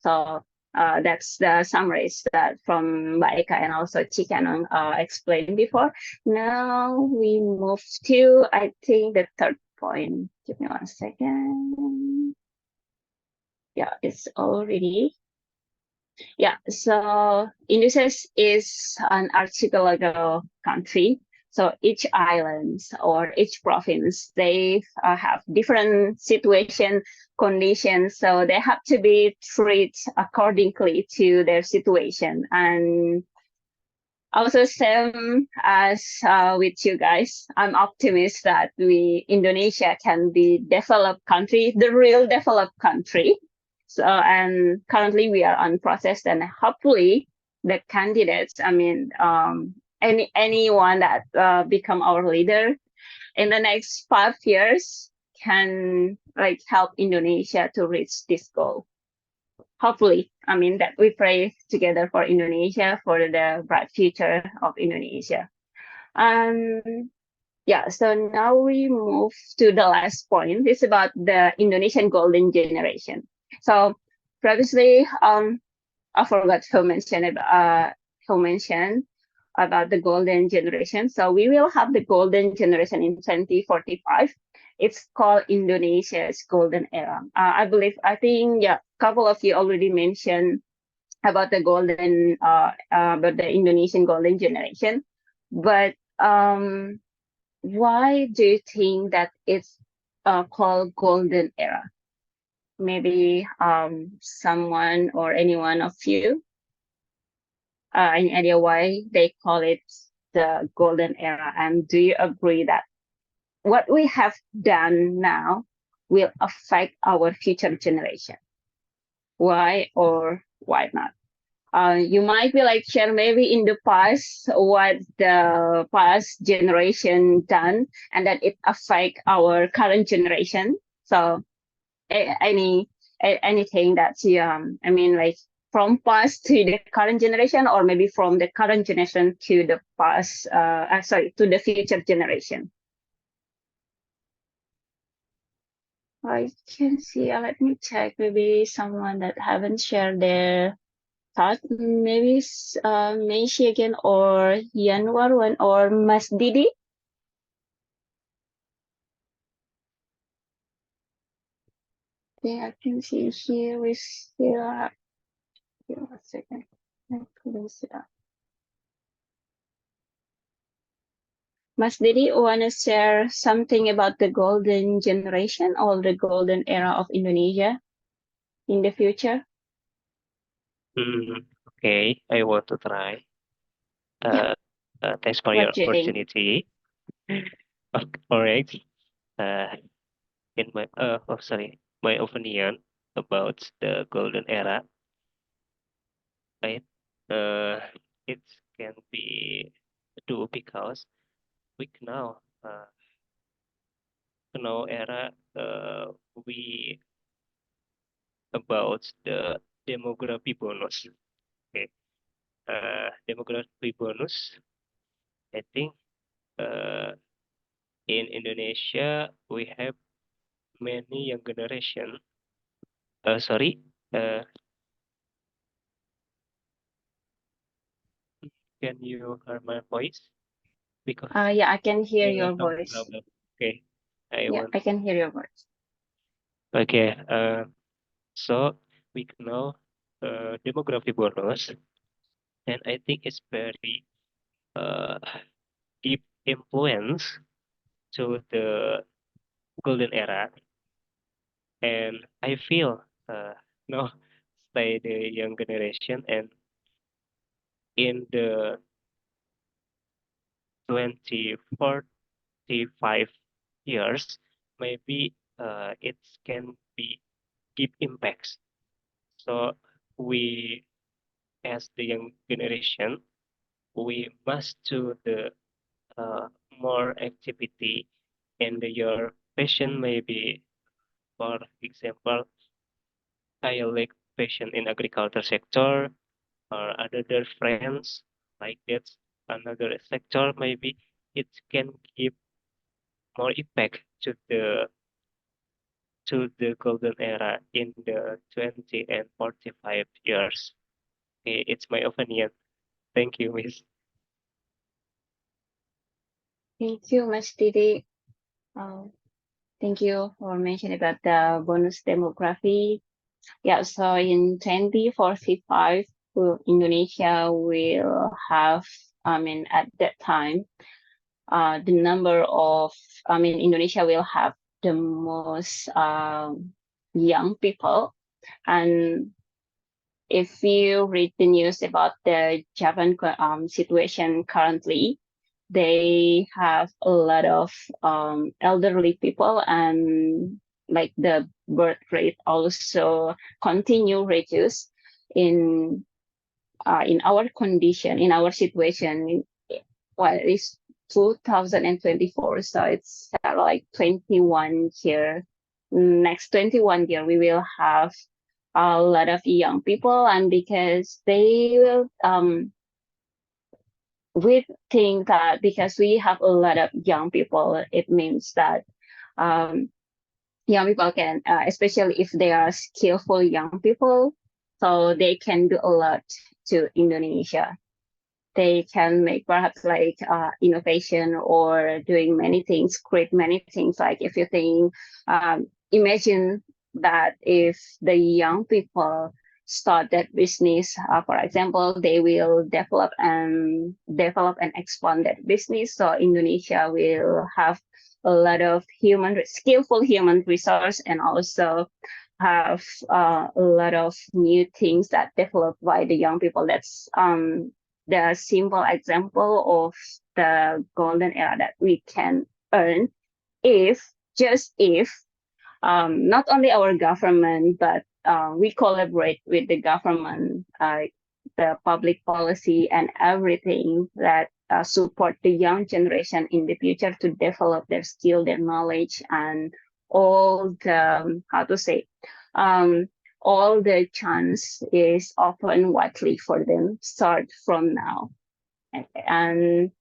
So that's the summaries that from Baika and also Chikanon explained before. Now we move to, I think, the third point. Give me 1 second. Yeah, it's already. Yeah, so Indonesia is an archipelago country. So each island or each province, they have different situation, conditions. So they have to be treated accordingly to their situation. And also same as with you guys, I'm optimistic that Indonesia can be developed country, the real developed country. So, and currently we are on process, and hopefully the candidates, I mean, anyone that become our leader in the next 5 years can like help Indonesia to reach this goal. Hopefully, I mean, that we pray together for Indonesia, for the bright future of Indonesia. Yeah, so now we move to the last point. It's about the Indonesian golden generation. So previously, I forgot who mentioned about the golden generation. So we will have the golden generation in 2045. It's called Indonesia's golden era. I think, yeah, a couple of you already mentioned about the golden, about the Indonesian golden generation. But why do you think that it's called golden era? Maybe someone or any one of you, any idea why they call it the golden era? And do you agree that what we have done now will affect our future generation? Why or why not? You might be like, share maybe in the past what the past generation done and that it affect our current generation. So anything that's I mean, like from past to the current generation, or maybe from the current generation to the past, to the future generation. I can see, let me check, maybe someone that haven't shared their thought, maybe Meishi again, or Yanwarwan, or Mas Didi. think I can see here. We still have. Give me a second. Let's close it up. Mas Didi want to share something about the golden generation or the golden era of Indonesia in the future? Okay, I want to try. Yeah. Thanks for What your do you think? opportunity. Alright. In my my opinion about the golden era, right? It can be true because we now era we about the demography bonus. Okay, demography bonus. I think in Indonesia we have many young generation. Sorry. Can you hear my voice? Because Yeah, I can hear there are your some voice. problem. Okay, I Yeah, want. I can hear your voice. Okay. So we know demography bonus, and I think it's very uh deep influence to the golden era, and I feel no stay the young generation, and in the 20-45 years, maybe it can be deep impacts. So we, as the young generation, we must do the more activity in your passion. Maybe, for example, I like passion in agriculture sector or other friends like that. Another sector, maybe it can give more impact to the golden era in the 20 and 45 years. Okay, it's my opinion. Thank you, Miss. Thank you, Mas Didi. Thank you for mentioning about the bonus demography. Yeah, so in 2045, Indonesia will have, at that time, the number of, Indonesia will have the most young people. And if you read the news about the Japan situation currently, they have a lot of elderly people, and like the birth rate also continue reduce in our condition, in our situation. Well, it's 2024, so it's like 21 year. Next 21 year, we will have a lot of young people, and because they will we think that because we have a lot of young people, it means that young people can, especially if they are skillful young people, so they can do a lot to Indonesia. They can make perhaps like innovation or doing many things, create many things. Like if you think, imagine that if the young people start that business, for example, they will develop and expand that business. So Indonesia will have a lot of skillful human resource, and also have a lot of new things that developed by the young people. That's the simple example of the golden era that we can earn if, just if, not only our government, but we collaborate with the government, the public policy and everything that support the young generation in the future to develop their skill, their knowledge, and all the, how to say, all the chance is open widely for them start from now. And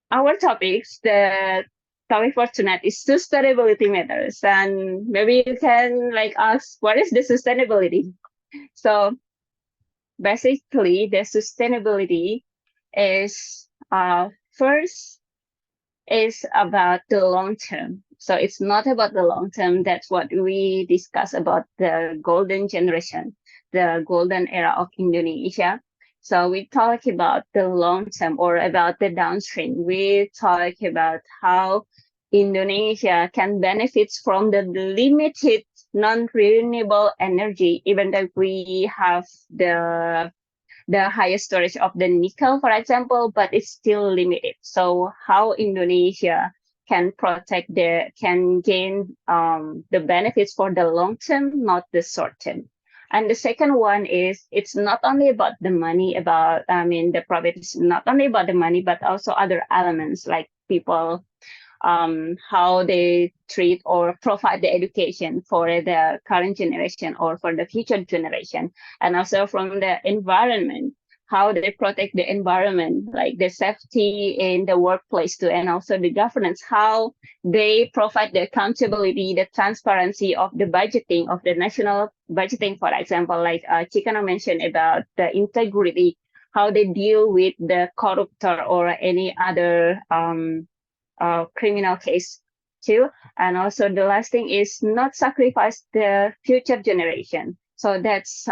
our topics, the topic for tonight is sustainability matters. And maybe you can like ask, what is the sustainability? So basically, the sustainability is first is about the long term. So it's not about the long term. That's what we discuss about the golden generation, the golden era of Indonesia. So we talk about the long term or about the downstream. We talk about how Indonesia can benefit from the limited non-renewable energy, even though we have the highest storage of the nickel, for example, but it's still limited. So how Indonesia can can gain the benefits for the long term, not the short term. And the second one is it's not only about the money, the profit is not only about the money, but also other elements like people, how they treat or provide the education for the current generation or for the future generation, and also from the environment, how they protect the environment, like the safety in the workplace too, and also the governance, how they provide the accountability, the transparency of the budgeting of the national budgeting, for example, like Chikano mentioned about the integrity, how they deal with the corruptor or any other criminal case too. And also the last thing is not sacrifice the future generation. So that's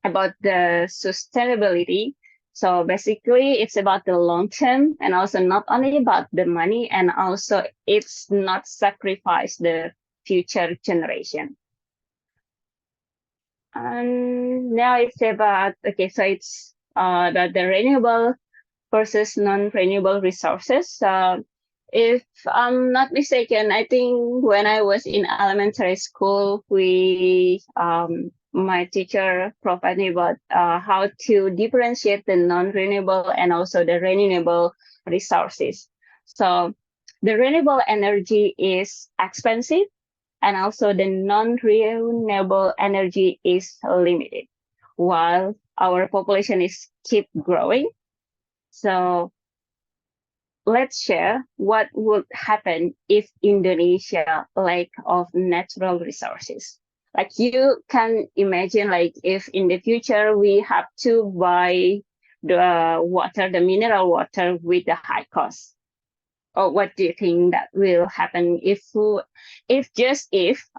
about the sustainability. So basically it's about the long term and also not only about the money, and also it's not sacrifice the future generation. And now it's about, okay, so it's the renewable versus non-renewable resources. If I'm not mistaken, I think when I was in elementary school, my teacher provided me about how to differentiate the non-renewable and also the renewable resources. So the renewable energy is expensive, and also the non-renewable energy is limited, while our population is keep growing. So let's share what would happen if Indonesia lack of natural resources. Like you can imagine, like if in the future we have to buy the water, the mineral water with the high cost. Or what do you think that will happen if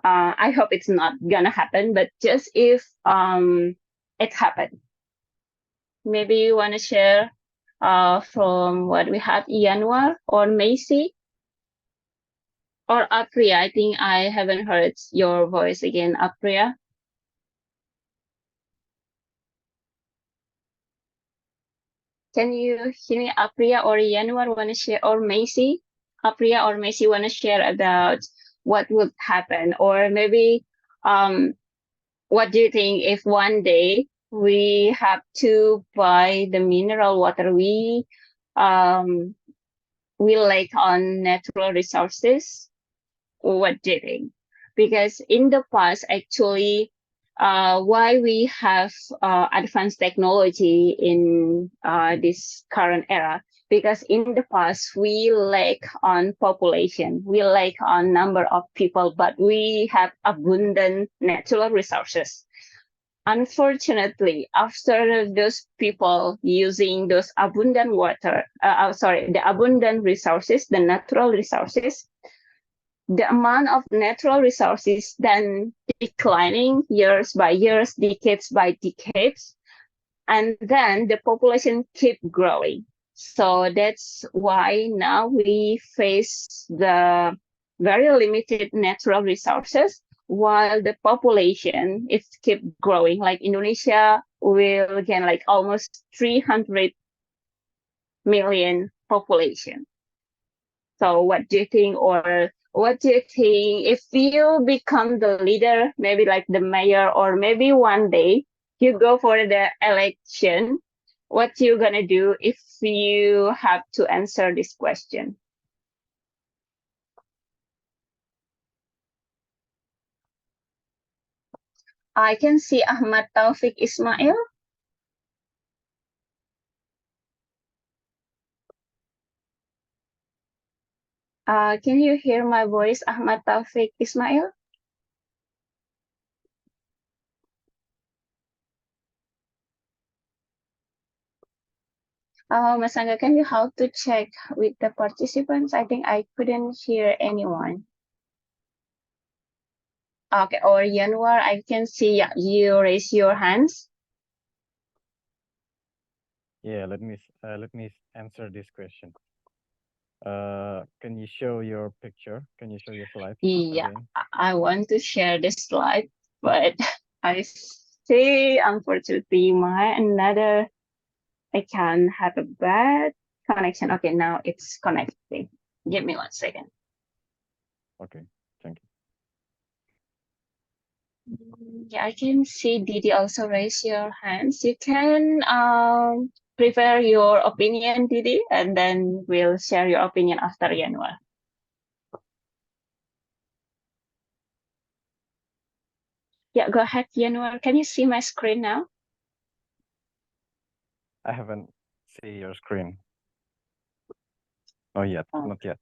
I hope it's not gonna happen, but just if it happened. Maybe you want to share from what we have, Yanwar or Macy or Apriya. I think I haven't heard your voice again, Apriya. Can you hear me, Apriya or Yanwar want to share, or Macy? Apriya or Macy want to share about what would happen, or maybe what do you think if one day we have to buy the mineral water, we lack on natural resources? What do you think? Because in the past, actually, why we have advanced technology in this current era? Because in the past, we lack on population, we lack on number of people, but we have abundant natural resources. Unfortunately, after those people using those abundant the abundant resources, the natural resources, the amount of natural resources then declining years by years, decades by decades, and then the population keep growing. So that's why now we face the very limited natural resources while the population is keep growing. Like Indonesia will gain like almost 300 million population. So what do you think, or what do you think if you become the leader, maybe like the mayor, or maybe one day you go for the election, what you gonna do if you have to answer this question? I can see Ahmad Taufik Ismail. Can you hear my voice, Ahmad Taufik Ismail? Mas Angga, can you help to check with the participants? I think I couldn't hear anyone. Okay, or Yanwar, I can see you raise your hands. Yeah, let me answer this question. Can you show your picture? Can you show your slide? Yeah, again? I want to share the slide, but I see, unfortunately, I can have a bad connection. Okay, now it's connecting. Give me 1 second. Okay, thank you. Yeah, I can see Didi also raise your hands. You can prepare your opinion, Didi, and then we'll share your opinion after Yanwar. Yeah, go ahead, Yanwar. Can you see my screen now? I haven't see your screen. Oh, yet, Oh. not yet.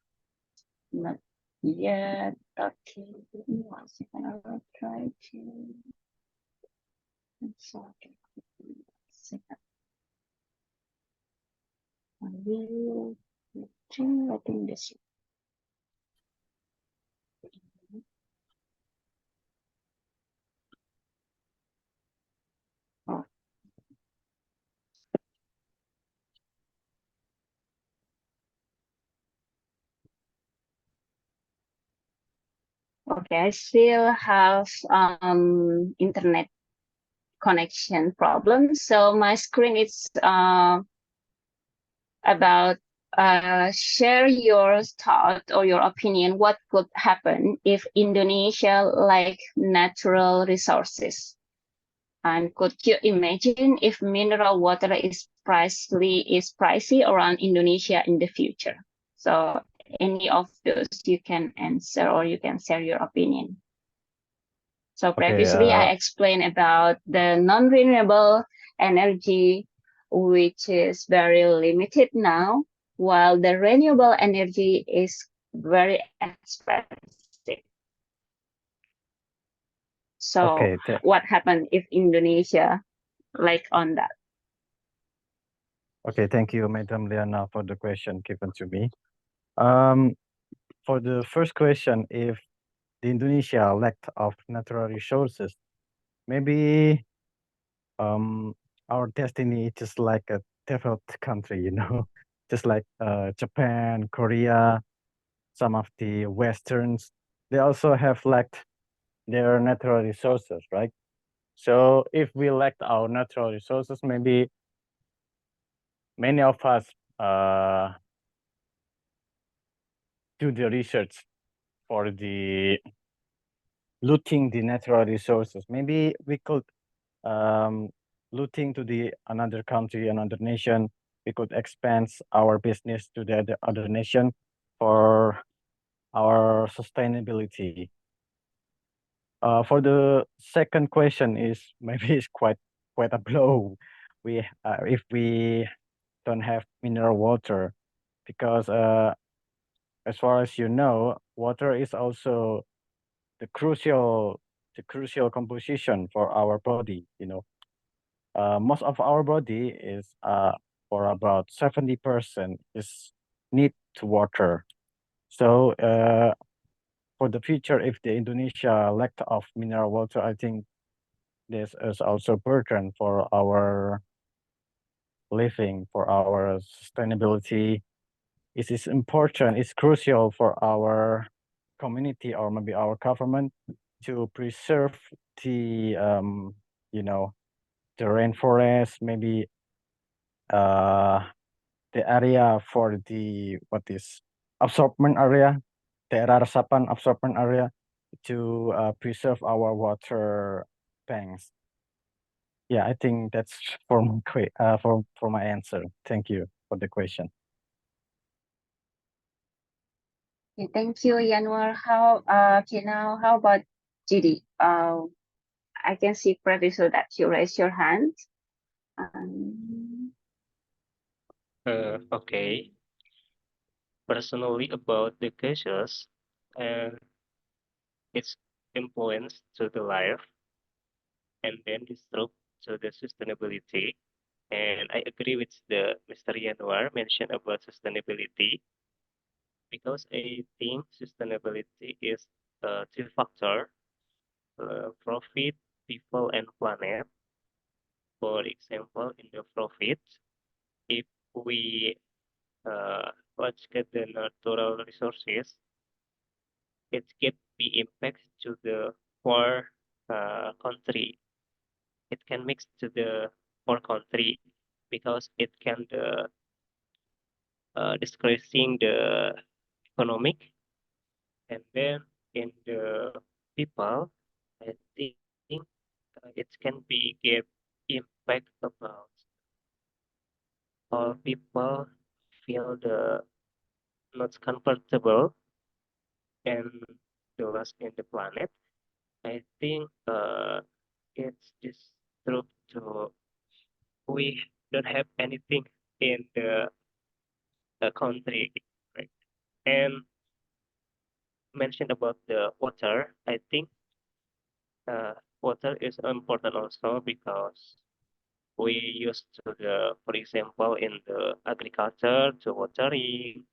Not yet. Okay, give me 1 second. I will try to. Okay. 1 second. I will do, I think this. Oh. Okay, I still have internet connection problem. So my screen is about share your thought or your opinion. What could happen if Indonesia lack natural resources? And could you imagine if mineral water is pricey around Indonesia in the future? So any of those you can answer or you can share your opinion. So previously I explained about the non-renewable energy, which is very limited now, while the renewable energy is very expensive. So what happened if Indonesia on that? Okay, thank you, Madam Liana, for the question given to me. For the first question, if the Indonesia lacked of natural resources, maybe our destiny is just like a developed country, just like Japan, Korea, some of the Westerns, they also have lacked their natural resources, right? So if we lacked our natural resources, maybe many of us do the research for the looting the natural resources. Maybe we could looting to the another country, another nation. We could expand our business to the other nation for our sustainability. For the second question is maybe it's quite a blow. We if we don't have mineral water, because as far as you know, water is also the crucial composition for our body. Most of our body is for about 70% is need to water. So for the future, if the Indonesia lack of mineral water, I think this is also burden for our living, for our sustainability. It is important, it's crucial for our community or maybe our government to preserve the the rainforest, maybe the area for the absorbent area, daerah resapan absorbent area, to preserve our water banks. Yeah, I think that's for my for my answer. Thank you for the question. Okay, thank you, Yanwar. Okay, now how about Judy? I can see previously that you raised your hand. Okay. Personally, about the cases and its influence to the life and then disrupt to the sustainability, And I agree with the Mr. Yanwar mentioned about sustainability, because I think sustainability is two factor, profit, people, and planet. For example, in the profit, if we let's get the natural resources, it can be impact to the poor country. It can mix to the poor country because it can disgracing the economic. And then in the people, I think it can be give impact about all people feel the not comfortable and the loss in the planet. I think it's just true to we don't have anything in the country, right? And mentioned about the water, I think water is important also because we use to the, for example, in the agriculture to watering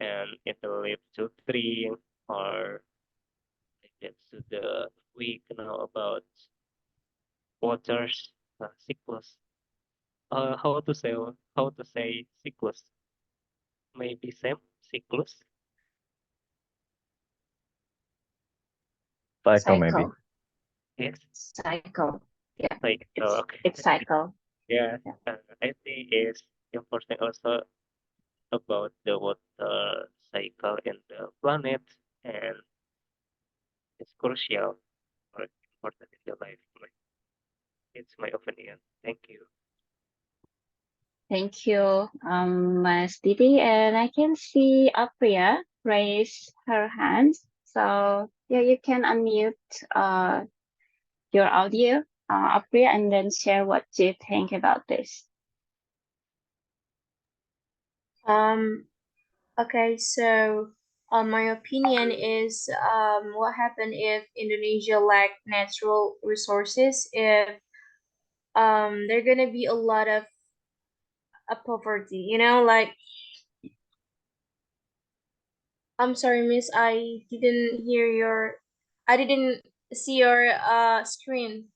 and in the lab to drink, or like that to the we know about water's cycles. How to say cycles? Maybe same cycles. Cycle maybe. Cycle. Yes, Cycle. Yeah. like okay. It's cycle. Yeah, Yeah. I think it's important also about the water cycle in the planet, and it's crucial or important in the life. It's my opinion. Thank you. Thank you, Mas Didi. And I can see Apriya raise her hand. So yeah, you can unmute your audio, Apriya, and then share what you think about this. Okay, so my opinion is what happened if Indonesia lack natural resources, if there gonna be a lot of poverty, like I'm sorry, miss, I didn't see your screen.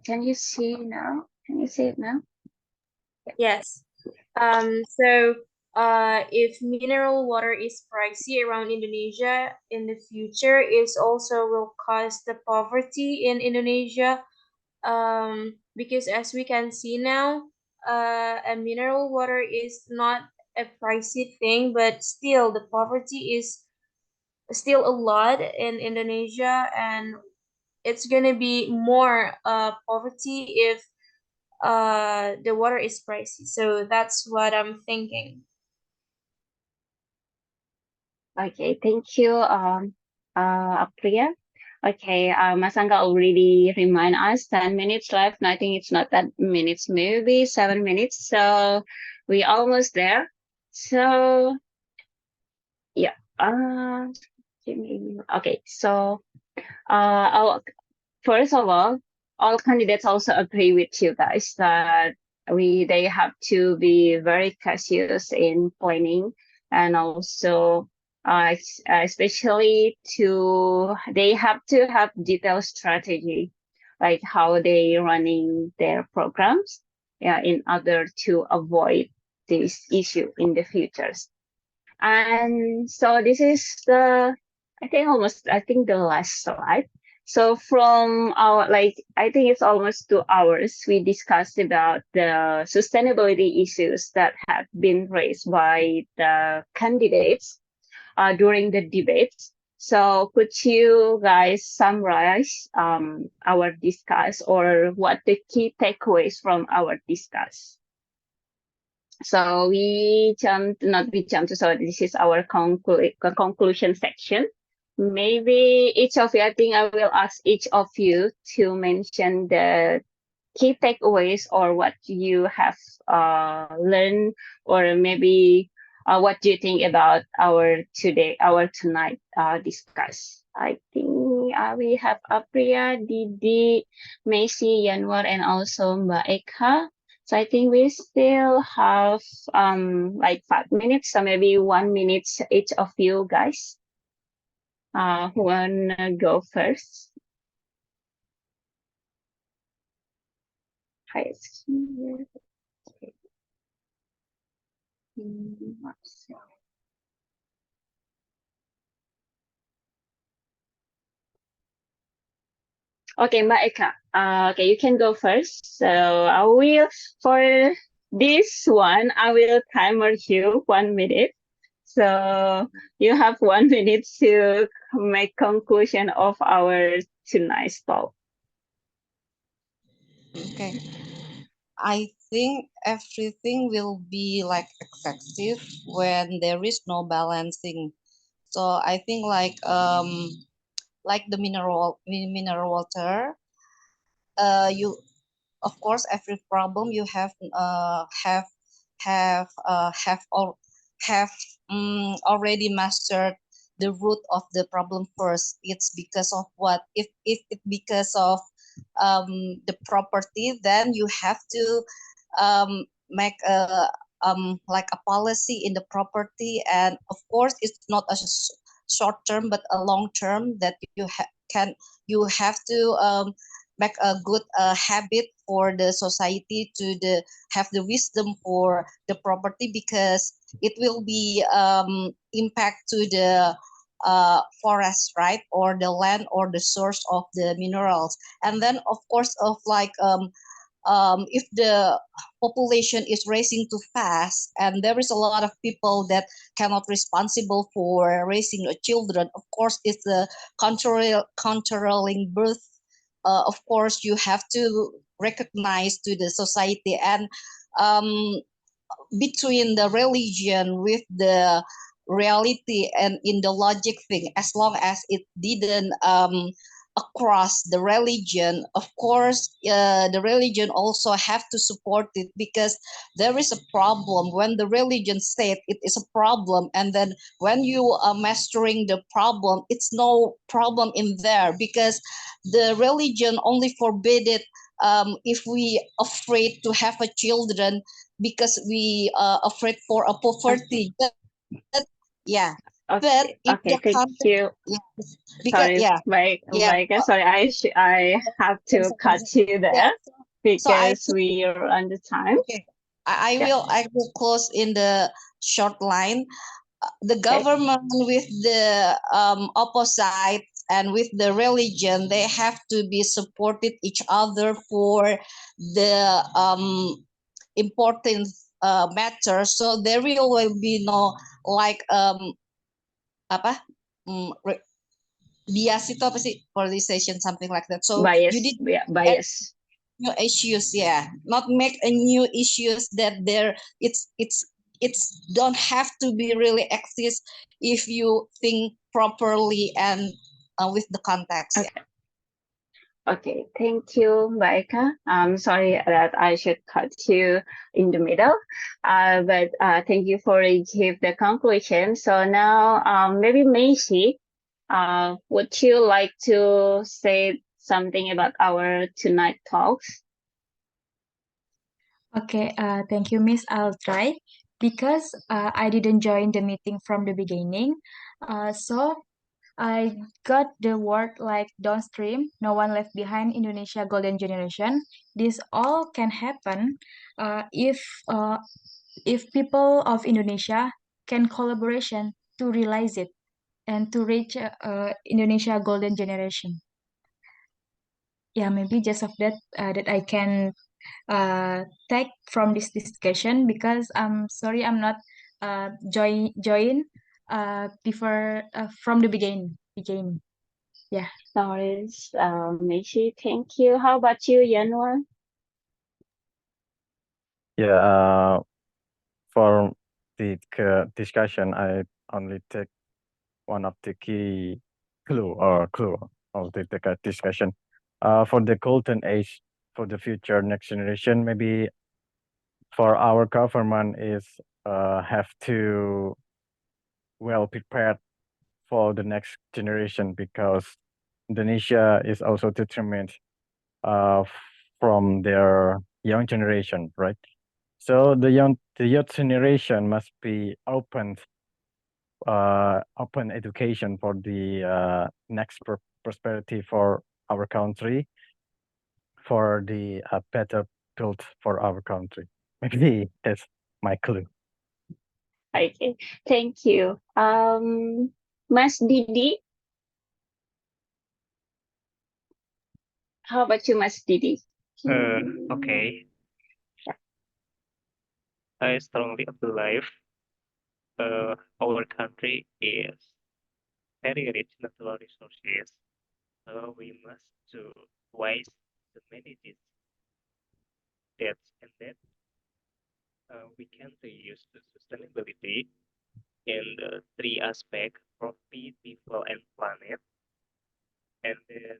Can you see now? Can you see it now? Yes. So if mineral water is pricey around Indonesia in the future, it also will cause the poverty in Indonesia. Because as we can see now, a mineral water is not a pricey thing, but still the poverty is still a lot in Indonesia, and it's gonna be more poverty if the water is pricey. So that's what I'm thinking. Okay, thank you, Apriya. Okay, Mas Angga already remind us 10 minutes left. No, I think it's not that minutes, maybe 7 minutes. So we almost there. So yeah, okay. So first of all candidates also agree with you guys that they have to be very cautious in planning, and also especially they have to have detailed strategy, like how they running their programs, yeah, in order to avoid this issue in the futures. And so this is I think the last slide. So from our, I think it's almost 2 hours, we discussed about the sustainability issues that have been raised by the candidates during the debates. So could you guys summarize our discuss, or what the key takeaways from our discuss? So so this is our conclusion section. Maybe each of you, I think I will ask each of you to mention the key takeaways, or what you have learned, or maybe what do you think about our tonight discuss. I think think we have Apriya, Didi, Messi, Yanwar, and also Mbak Eka. So I think we still have like 5 minutes, so maybe 1 minute each of you guys. Who wanna go first? Hi, here. Let's see. Okay, Mbak Eka. Okay, you can go first. So I will, for this one, I will timer you 1 minute. So you have 1 minute to make conclusion of our tonight's talk. Okay. I think everything will be like effective when there is no balancing. So I think like the mineral water, you of course every problem you have already mastered the root of the problem first. It's because of what? If it's because of the property, then you have to make a like a policy in the property, and of course it's not a short term but a long term that you have to make a good habit for the society to have the wisdom for the property, because it will be impact to the forest, right, or the land or the source of the minerals. And then of course of like if the population is raising too fast and there is a lot of people that cannot responsible for raising children, of course it's a controlling birth. Of course you have to recognize to the society, and between the religion with the reality and in the logic thing, as long as it didn't across the religion, of course the religion also have to support it, because there is a problem when the religion said it is a problem, and then when you are mastering the problem, it's no problem in there, because the religion only forbid it if we afraid to have a children, because we are afraid for a poverty. But yeah, but Okay, if okay, the thank context, you. because Sorry, yeah, yeah, sorry, I have to cut you yeah. there So I because we are on the time. okay, Yeah. I will close in the short line. The Okay. government with the opposite and with the religion, they have to be supported each other for the important matter. So there will be no like apa bias itu apa sih, polarization, something like that. So Bias, you did yeah, bias. new issues, yeah, not make a new issues that there it's don't have to be really exist if you think properly and with the context. Okay. Okay, thank you, Mbak Eka. I'm sorry that I should cut you in the middle, but thank you for give the conclusion. So now, maybe Macy, would you like to say something about our tonight talks? Okay, thank you, Miss. I'll try, because I didn't join the meeting from the beginning. So I got the word like downstream, no one left behind, Indonesia golden generation. This all can happen if people of Indonesia can collaboration to realize it and to reach Indonesia golden generation. Yeah, maybe just of that that I can take from this discussion, because I'm sorry I'm not join before from the beginning. Yeah. Sorry, Macy, thank you. How about you, Yanwar? Yeah, for the discussion, I only take one of the key clue of the discussion. For the golden age, for the future next generation, maybe for our government is have to well prepared for the next generation, because Indonesia is also determined from their young generation, right? So the youth generation must be open education for the next prosperity for our country, for the better build for our country. Maybe that's my clue. Okay, thank you. Mas Didi, how about you, Mas Didi? Okay. I strongly believe our country is very rich natural resources. So we must to wise to manage it. And that we can use the sustainability in the three aspects: profit, people, and planet. And then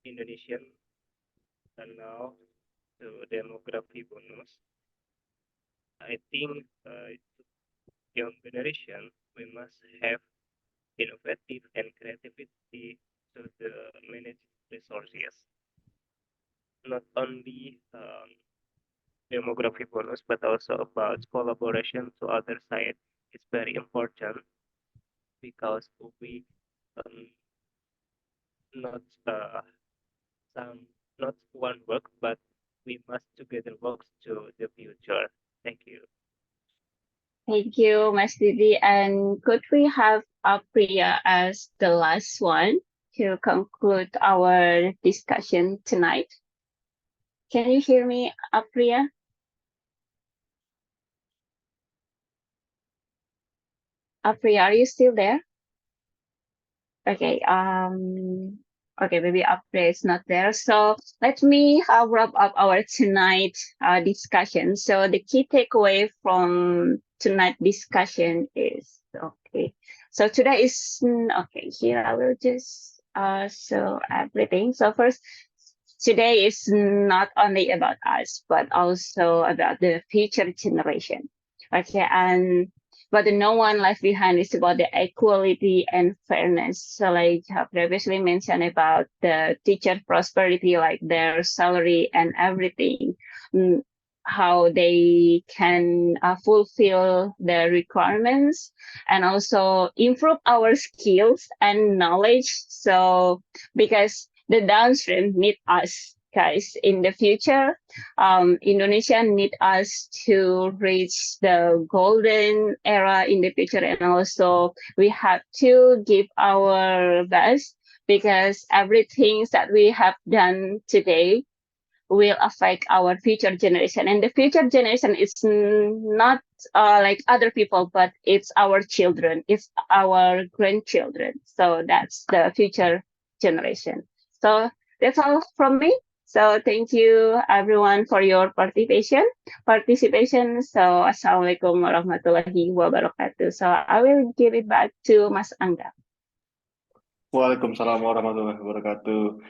Indonesian now to demography bonus. I think young generation we must have innovative and creativity to the manage resources. Not only demography bonus, but also about collaboration to other side. It's very important because we not some not one work, but we must together work to the future. Thank you. Thank you, Mas Didi. And could we have Apriya as the last one to conclude our discussion tonight? Can you hear me, Apriya? Apriya, are you still there? Okay, okay, maybe Apriya is not there. So let me wrap up our tonight discussion. So the key takeaway from tonight discussion is, okay. So today is, okay, here I will just show everything. So first, today is not only about us, but also about the future generation. Okay, and but the no one left behind is about the equality and fairness. So like I previously mentioned about the teacher prosperity, like their salary and everything, how they can fulfill their requirements and also improve our skills and knowledge. So because the downstream need us guys in the future, Indonesia need us to reach the golden era in the future, and also we have to give our best because everything that we have done today will affect our future generation, and the future generation is not like other people, but it's our children, it's our grandchildren. So that's the future generation. So that's all from me. So thank you everyone for your participation. So assalamualaikum warahmatullahi wabarakatuh. So I will give it back to Mas Angga. Waalaikumsalam warahmatullahi wabarakatuh.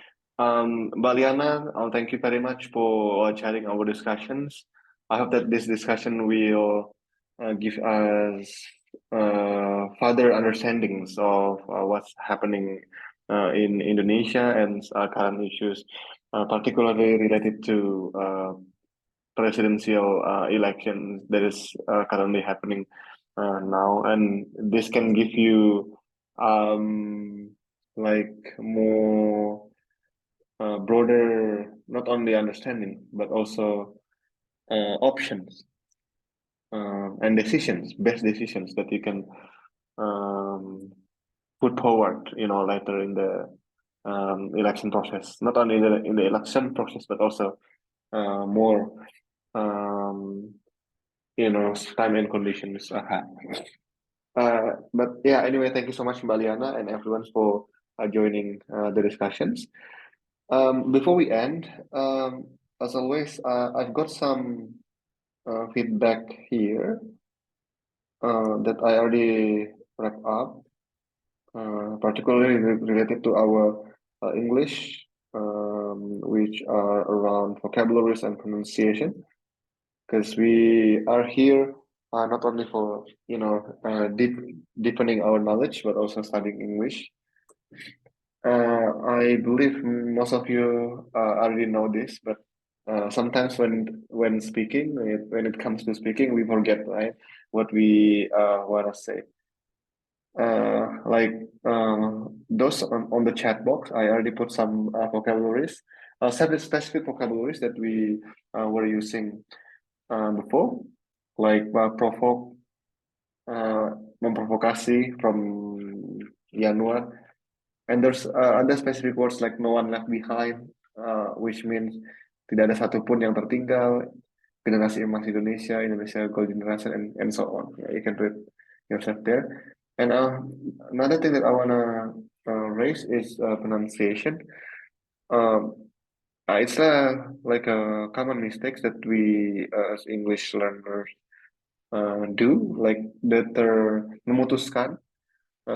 Mbak Liana, thank you very much for sharing our discussions. I hope that this discussion will give us further understandings of what's happening in Indonesia and current issues, particularly related to presidential election that is currently happening now. And this can give you like more broader, not only understanding, but also options and decisions, best decisions that you can put forward, later in the election process. Not only in the election process, but also more, time and conditions ahead. But yeah, anyway, thank you so much, Mbak Liana, and everyone for joining the discussions. Before we end, as always, I've got some feedback here that I already wrapped up, particularly related to our English, which are around vocabularies and pronunciation, because we are here not only for deepening our knowledge, but also studying English. I believe most of you already know this, but sometimes when speaking, when it comes to speaking, we forget, right, what we want to say. Like those on the chat box, I already put some vocabularies, some specific vocabularies that we were using before, like provoke, memprovokasi from Januar. And there's other specific words like no one left behind, which means tidak ada satupun yang tertinggal, generasi emas Indonesia, Indonesia golden generation, and so on. Yeah, you can read yourself there. And another thing that I wanna raise is pronunciation. It's like a common mistakes that we as English learners do, like memutuskan.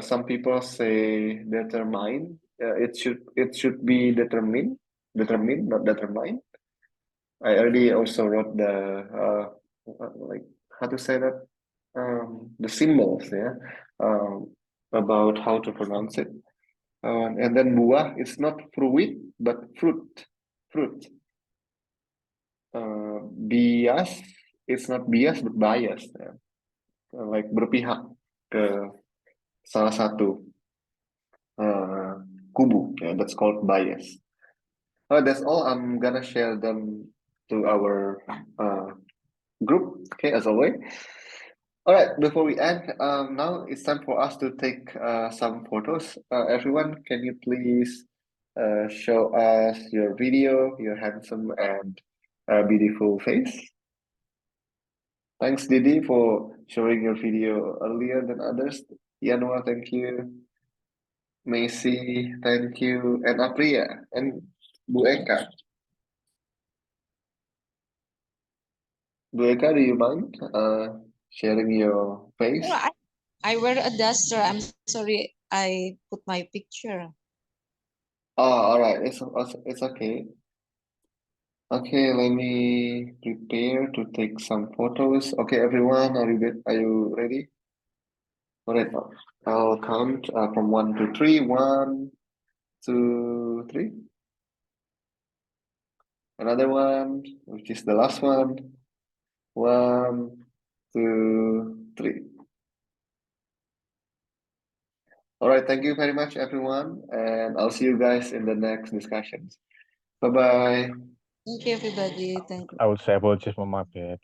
Some people say determine. It should be determined, not determine. I already also wrote like how to say that, the symbols, yeah, about how to pronounce it. And then buah, it's not fruit but fruit, fruit. Bias, it's not bias but bias, yeah. Like berpihak ke salah satu kubu, yeah, that's called bias. That's all. I'm gonna share them to our group, okay, as always. All right, before we end, now it's time for us to take some photos. Everyone, can you please show us your video, your handsome and beautiful face? Thanks, Didi, for showing your video earlier than others. Yanwa, thank you. Macy, thank you. And Apriya, and Bu Eka. Bu Eka, do you mind sharing your face? No, I wear a duster. I'm sorry. I put my picture. Oh, all right. It's okay. Okay, let me prepare to take some photos. Okay, everyone, are you ready? All right, I'll count from 1 to 3. 1, 2, 3. Another one, which is the last one. 1, 2, 3. All right, thank you very much, everyone, and I'll see you guys in the next discussions. Bye-bye. Thank you, everybody. Thank you. I would say apologies for my bad.